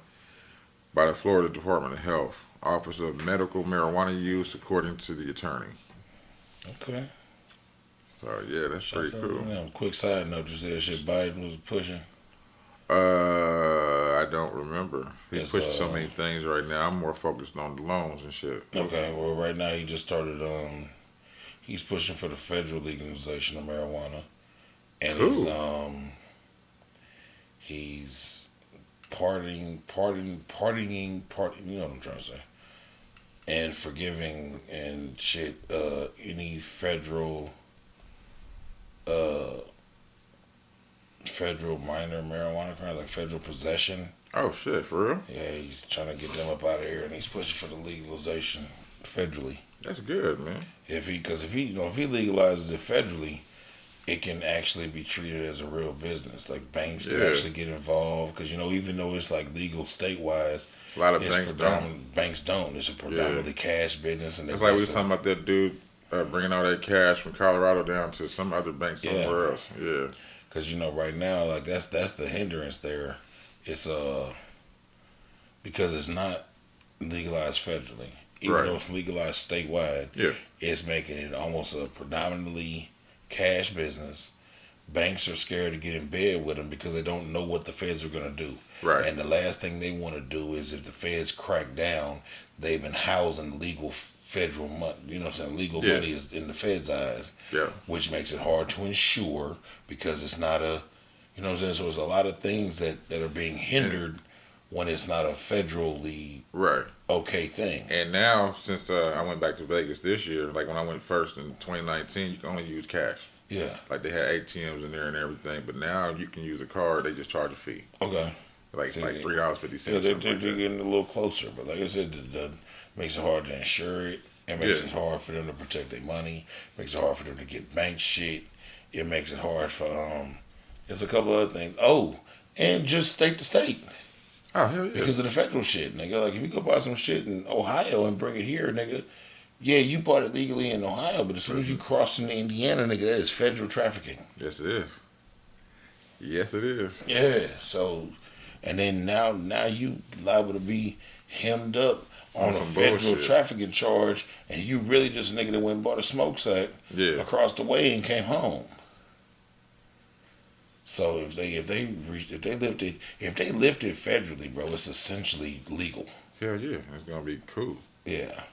by the Florida Department of Health, Office of Medical Marijuana Use, according to the attorney. Okay. So yeah, that's pretty cool. Quick side note: you said shit Biden was pushing. I don't remember. He's It's, pushing so many things right now. I'm more focused on the loans and shit. Okay. Well, right now he just started. He's pushing for the federal legalization of marijuana, and Cool. he's partying. You know what I'm trying to say. And forgiving and shit. Any federal minor marijuana crimes, like federal possession. Oh shit, for real? Yeah, he's trying to get them up out of here, and he's pushing for the legalization federally. That's good, man. If he legalizes it federally, it can actually be treated as a real business. Like banks can actually get involved because even though it's like legal state-wise, A lot of it's banks don't. It's a predominantly cash business, and It's like we were talking about that dude bringing all that cash from Colorado down to some other bank somewhere else. Yeah. Because right now, like that's the hindrance there. It's because it's not legalized federally, even though it's legalized statewide. Yeah. It's making it almost a predominantly cash business. Banks are scared to get in bed with them because they don't know what the feds are going to do. Right. And the last thing they want to do is if the feds crack down, they've been housing legal federal money. You know what I'm saying? Legal money is in the feds' eyes. Yeah. Which makes it hard to insure because it's not a, you know what I'm saying? So there's a lot of things that are being hindered when it's not a federally okay thing. And now, since I went back to Vegas this year, like when I went first in 2019, you can only use cash. Yeah. Like they had ATMs in there and everything, but now you can use a card. They just charge a fee. Okay. Like $3.50. Yeah, they're getting a little closer, but like I said, that makes it hard to insure it. It makes it hard for them to protect their money. Makes it hard for them to get bank shit. It makes it hard for there's a couple other things. Oh, and just state to state. Oh, hell yeah. Because of the federal shit, nigga. Like, if you go buy some shit in Ohio and bring it here, nigga, yeah, you bought it legally in Ohio, but as soon as you cross into Indiana, nigga, that is federal trafficking. Yes, it is. Yes, it is. Yeah, so, and then now you liable to be hemmed up on a federal trafficking charge, and you really just a nigga that went and bought a smoke sack across the way and came home. So if they lifted federally, bro, it's essentially legal. Hell yeah, it's gonna be cool. Yeah,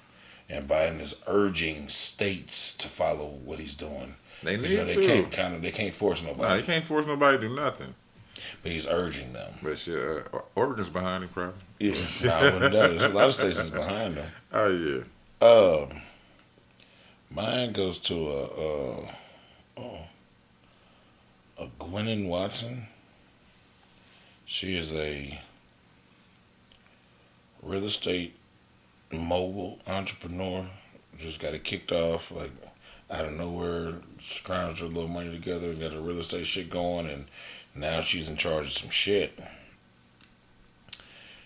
and Biden is urging states to follow what he's doing. They need to. They can't force nobody. No, they can't force nobody to do nothing. But he's urging them. But shit, Oregon's behind him, probably. Yeah, I wouldn't doubt it. There's a lot of states is behind them. Oh yeah. Mine goes to a Gwennon Watson. She is a real estate mogul entrepreneur. Just got it kicked off like out of nowhere. Scrounged her little money together and got her real estate shit going, and now she's in charge of some shit.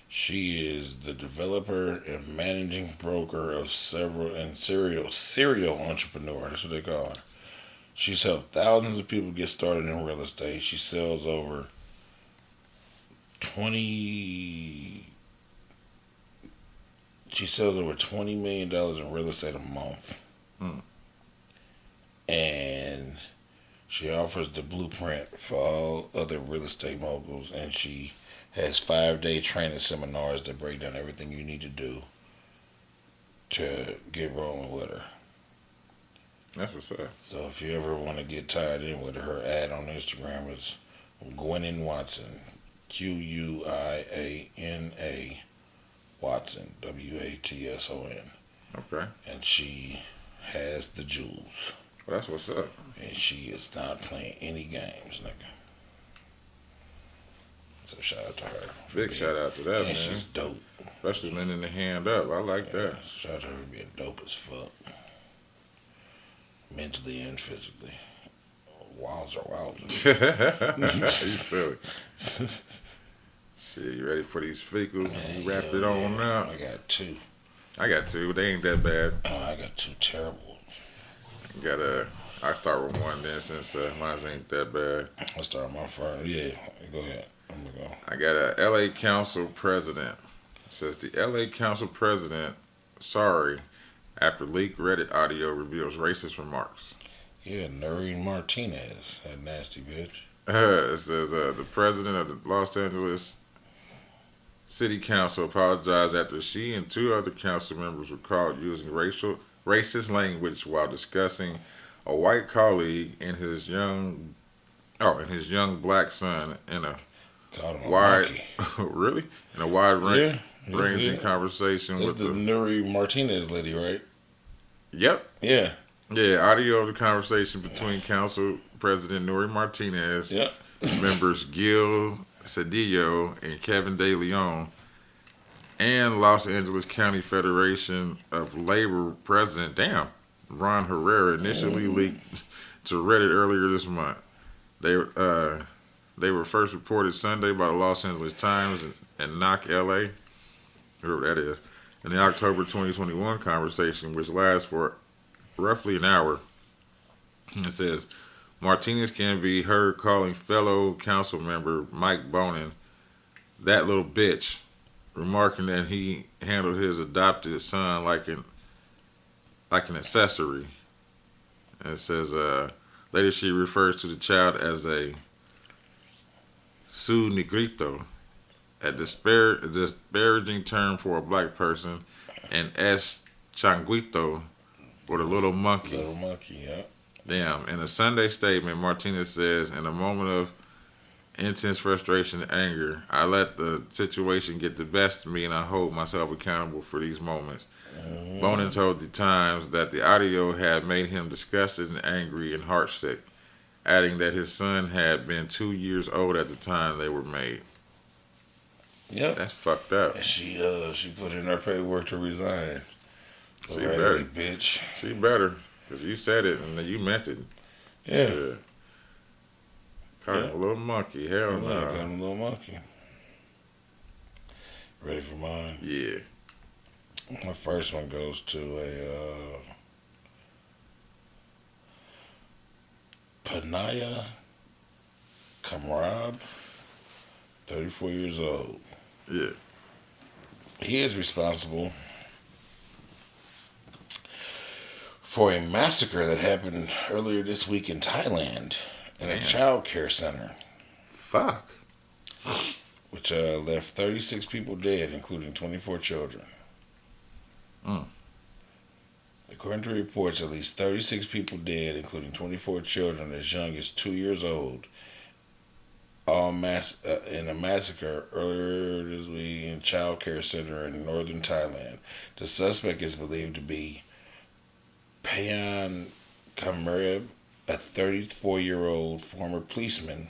She is the developer and managing broker of serial entrepreneur. That's what they call her. She's helped thousands of people get started in real estate. She sells over $20 million in real estate a month. And she offers the blueprint for all other real estate moguls, and she has 5-day training seminars that break down everything you need to do to get rolling with her. That's what's up. So if you ever want to get tied in with her ad on Instagram, it's Gwennon Watson, Quiana Watson, Watson. Okay. and she has the jewels. Well, that's what's up. And she is not playing any games, nigga. So shout out to her. Big shout out to that, And man. she's dope. Especially lending the hand up. I like that. Shout out to her being dope as fuck. Mentally and physically. Wowzer. You silly. Shit, you ready for these feekles? Man, You wrap hell it on yeah. up. I got two. I got two, but they ain't that bad. Oh, I got two terrible. I start with one then since mine ain't that bad. I'll start my first. Yeah, go ahead. I'm gonna go. I got a LA Council president. It says the LA Council president sorry after leaked Reddit audio reveals racist remarks. Yeah, Noreen Martinez, that nasty bitch. It says the president of the Los Angeles City Council apologized after she and two other council members were caught using racist language while discussing a white colleague and his young black son in a Called him a wide monkey. really in a wide ranging Yeah. conversation That's with the Noreen Martinez lady, right? Yep. Yeah. Yeah, audio of the conversation between Council President Nuri Martinez, Yep. members Gil Cedillo and Kevin De Leon, and Los Angeles County Federation of Labor President, Ron Herrera, initially leaked to Reddit earlier this month. They were first reported Sunday by the Los Angeles Times and Knock LA, whoever that is, in the October 2021 conversation, which lasts for roughly an hour. It says Martinez can be heard calling fellow council member Mike Bonin that little bitch, remarking that he handled his adopted son like an accessory. And it says later she refers to the child as a su negrito, a disparaging term for a black person, and es changuito, or the little monkey. Little monkey, yeah. Damn. In a Sunday statement, Martinez says, in a moment of intense frustration and anger, I let the situation get the best of me and I hold myself accountable for these moments. Bonin told the Times that the audio had made him disgusted and angry and heartsick, adding that his son had been 2 years old at the time they were made. Yep. That's fucked up. And she put in her paperwork to resign. She Raggedy better. bitch. She better, because you said it and you meant it. Yeah. Call him a little monkey. Hell Yeah, no. got him a little monkey. Ready for mine? Yeah. My first one goes to a Panaya Kamrab, 34 years old. Yeah. He is responsible for a massacre that happened earlier this week in Thailand in a Damn. child care center, Fuck. which left 36 people dead, including 24 children. According to reports, at least 36 people dead, including 24 children as young as 2 years old, all in a massacre earlier this week in a child care center in northern Thailand. The suspect is believed to be Payan Kamerib, a 34-year-old former policeman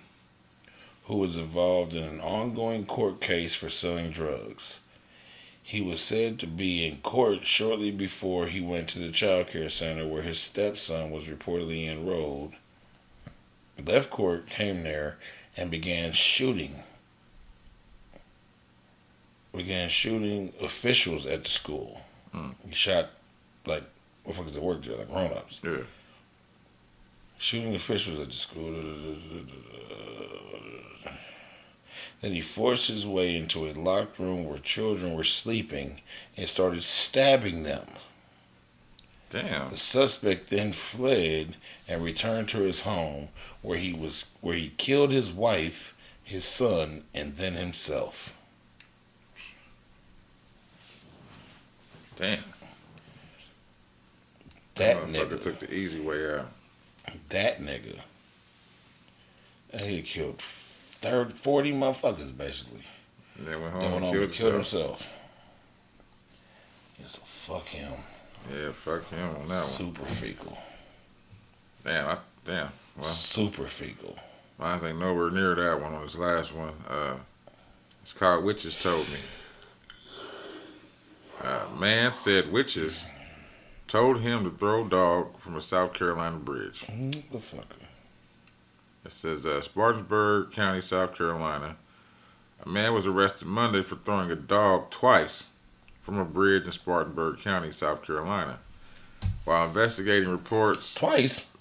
who was involved in an ongoing court case for selling drugs. He was said to be in court shortly before he went to the child care center where his stepson was reportedly enrolled. Left court, came there, and began shooting officials at the school. He shot, like, motherfuckers that worked there, like grown-ups. Yeah. Shooting officials at the school. Then he forced his way into a locked room where children were sleeping and started stabbing them. Damn. The suspect then fled and returned to his home where he killed his wife, his son, and then himself. Damn. That motherfucker nigga. took the easy way out. That nigga. And he killed 40 motherfuckers, basically. And then went Then home went and on killed and killed himself. himself. Yeah, so fuck him. Yeah, fuck him on that one. Super fecal. Damn. Well, Super fecal. mine ain't nowhere near that one on this last one. It's called Witches Told Me. Man said witches told him to throw dog from a South Carolina bridge. The fucker. It says Spartanburg County, South Carolina. A man was arrested Monday for throwing a dog twice from a bridge in Spartanburg County, South Carolina. While investigating reports Twice.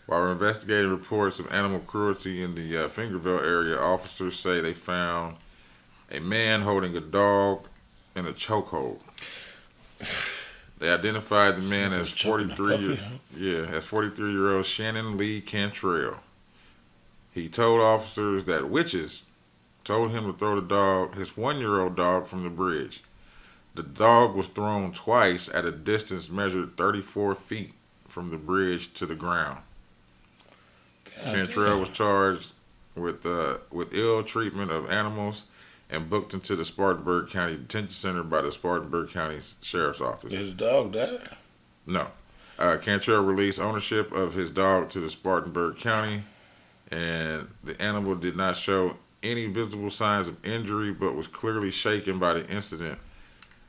While investigating reports of animal cruelty in the Fingerville area, officers say they found a man holding a dog in a chokehold. They identified the man as 43-year-old Shannon Lee Cantrell. He told officers that witches told him to throw his 1-year-old dog from the bridge. The dog was thrown twice at a distance measured 34 feet from the bridge to the ground. Cantrell was charged with ill treatment of animals and booked into the Spartanburg County Detention Center by the Spartanburg County Sheriff's Office. Did the dog die? No. Cantrell released ownership of his dog to the Spartanburg County, and the animal did not show any visible signs of injury but was clearly shaken by the incident.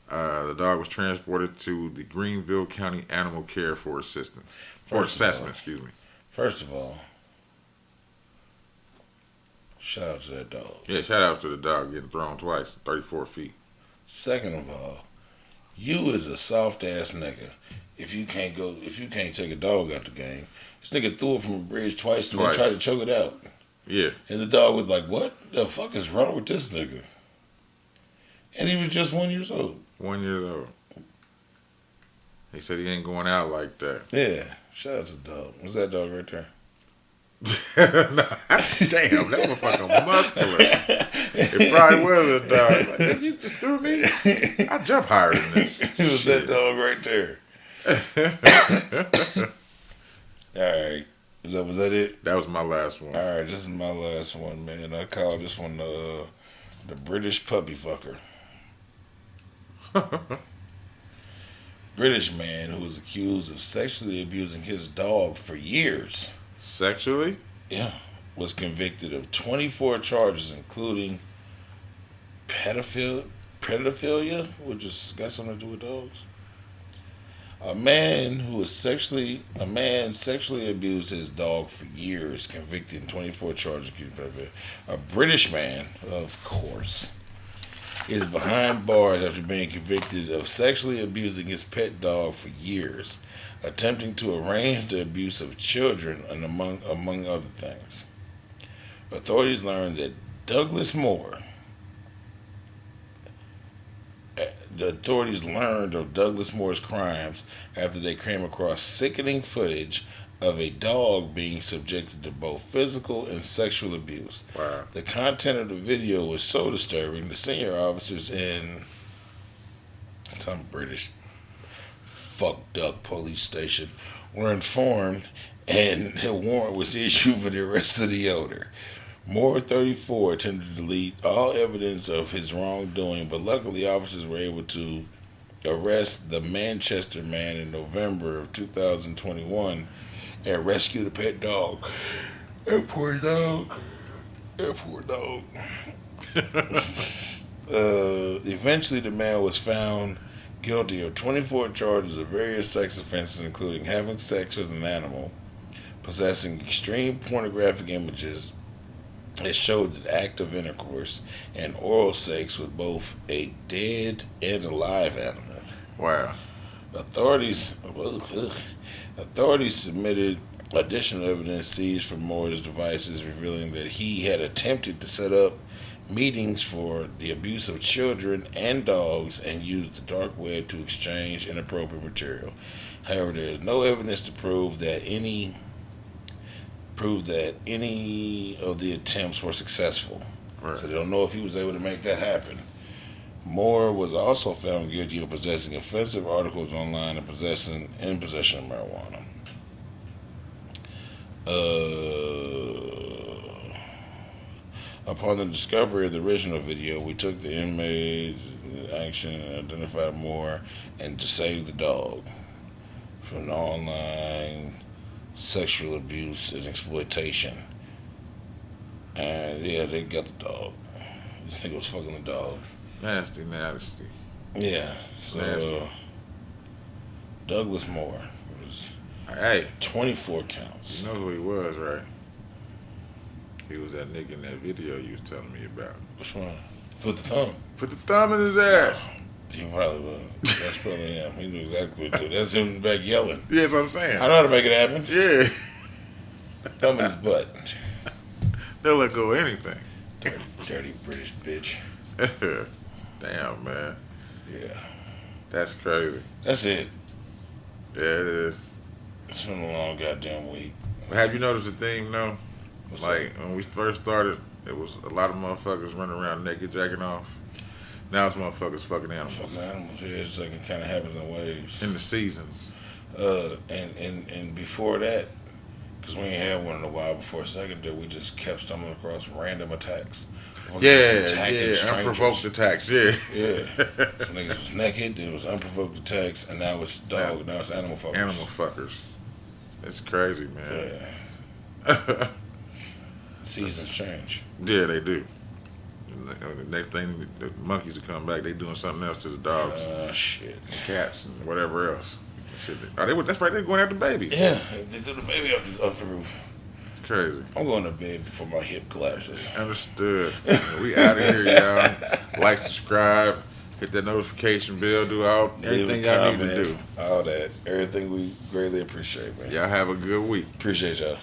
The dog was transported to the Greenville County Animal Care for assessment. First of all, shout out to that dog. Yeah, shout out to the dog getting thrown twice, 34 feet. Second of all, you is a soft ass nigga. If you can't take a dog out the game, this nigga threw it from a bridge twice and then tried to choke it out. Yeah. And the dog was like, "What the fuck is wrong with this nigga?" And he was just 1 year old. 1 year old. He said he ain't going out like that. Yeah. Shout out to the dog. What's that dog right there? Damn, that motherfucker muscular. It probably was a dog. Like, you just threw me. I jump higher than this. It was that dog right there. All right. Was that it? That was my last one. All right, this is my last one, man. I call this one the British puppy fucker. British man who was accused of sexually abusing his dog for years. Sexually? Yeah. Was convicted of 24 charges, including pedophilia, which has got something to do with dogs. A man sexually abused his dog for years, convicted in 24 charges. A British man, of course, is behind bars after being convicted of sexually abusing his pet dog for years, attempting to arrange the abuse of children, and among other things. Authorities learned of Douglas Moore's crimes after they came across sickening footage of a dog being subjected to both physical and sexual abuse. Wow. The content of the video was so disturbing, the senior officers in some British fucked up police station were informed, and a warrant was issued for the arrest of the owner. Moore, 34, attempted to delete all evidence of his wrongdoing, but luckily officers were able to arrest the Manchester man in November of 2021 and rescue the pet dog. That poor dog. Eventually, the man was found guilty of 24 charges of various sex offenses, including having sex with an animal, possessing extreme pornographic images that showed the act of intercourse, and oral sex with both a dead and a live animal. Wow. Authorities submitted additional evidence seized from Moore's devices, revealing that he had attempted to set up meetings for the abuse of children and dogs and used the dark web to exchange inappropriate material. However, there is no evidence to prove that any of the attempts were successful. Right. So they don't know if he was able to make that happen. Moore was also found guilty of possessing offensive articles online and possession of marijuana. Upon the discovery of the original video, we took the inmates action and identified more and to save the dog from online sexual abuse and exploitation. And yeah, they got the dog. This nigga was fucking the dog. Nasty. Yeah. So Nasty. Douglas Moore was Hey, 24 counts. you know who he was, right? He was that nigga in that video you was telling me about. Which one? Put the thumb. Put the thumb in his ass. He probably was. That's probably him. He knew exactly what to do. That's him back yelling. Yeah, that's what I'm saying. I know how to make it happen. Yeah. Thumb in his butt. They'll let go of anything. Dirty British bitch. Damn, man. Yeah. That's crazy. That's it. Yeah, it is. It's been a long goddamn week. But have you noticed the thing, though? What's Like, when we first started, it was a lot of motherfuckers running around naked, jacking off. Now it's motherfuckers fucking animals. Fucking animals. Yeah, it's like it kind of happens in waves. In the seasons. And before that, because we ain't had one in a while before secondary, we just kept stumbling across random attacks. Just attacking strangers. Unprovoked attacks, yeah. Yeah. Some niggas was naked, then it was unprovoked attacks, and now it's dog, now it's animal fuckers. Animal fuckers. It's crazy, man. Yeah. Seasons change. Yeah, they do. The next thing, the monkeys will come back, they doing something else to the dogs, Shit. cats, and whatever else. Shit. Oh, that's right, they're going after babies. Yeah, they threw the baby off the roof. It's crazy. I'm going to bed before my hip collapses. Understood. We out of here, y'all. Like, subscribe, hit that notification bell, do everything y'all need to do. All that. Everything we greatly appreciate, man. Y'all have a good week. Appreciate y'all.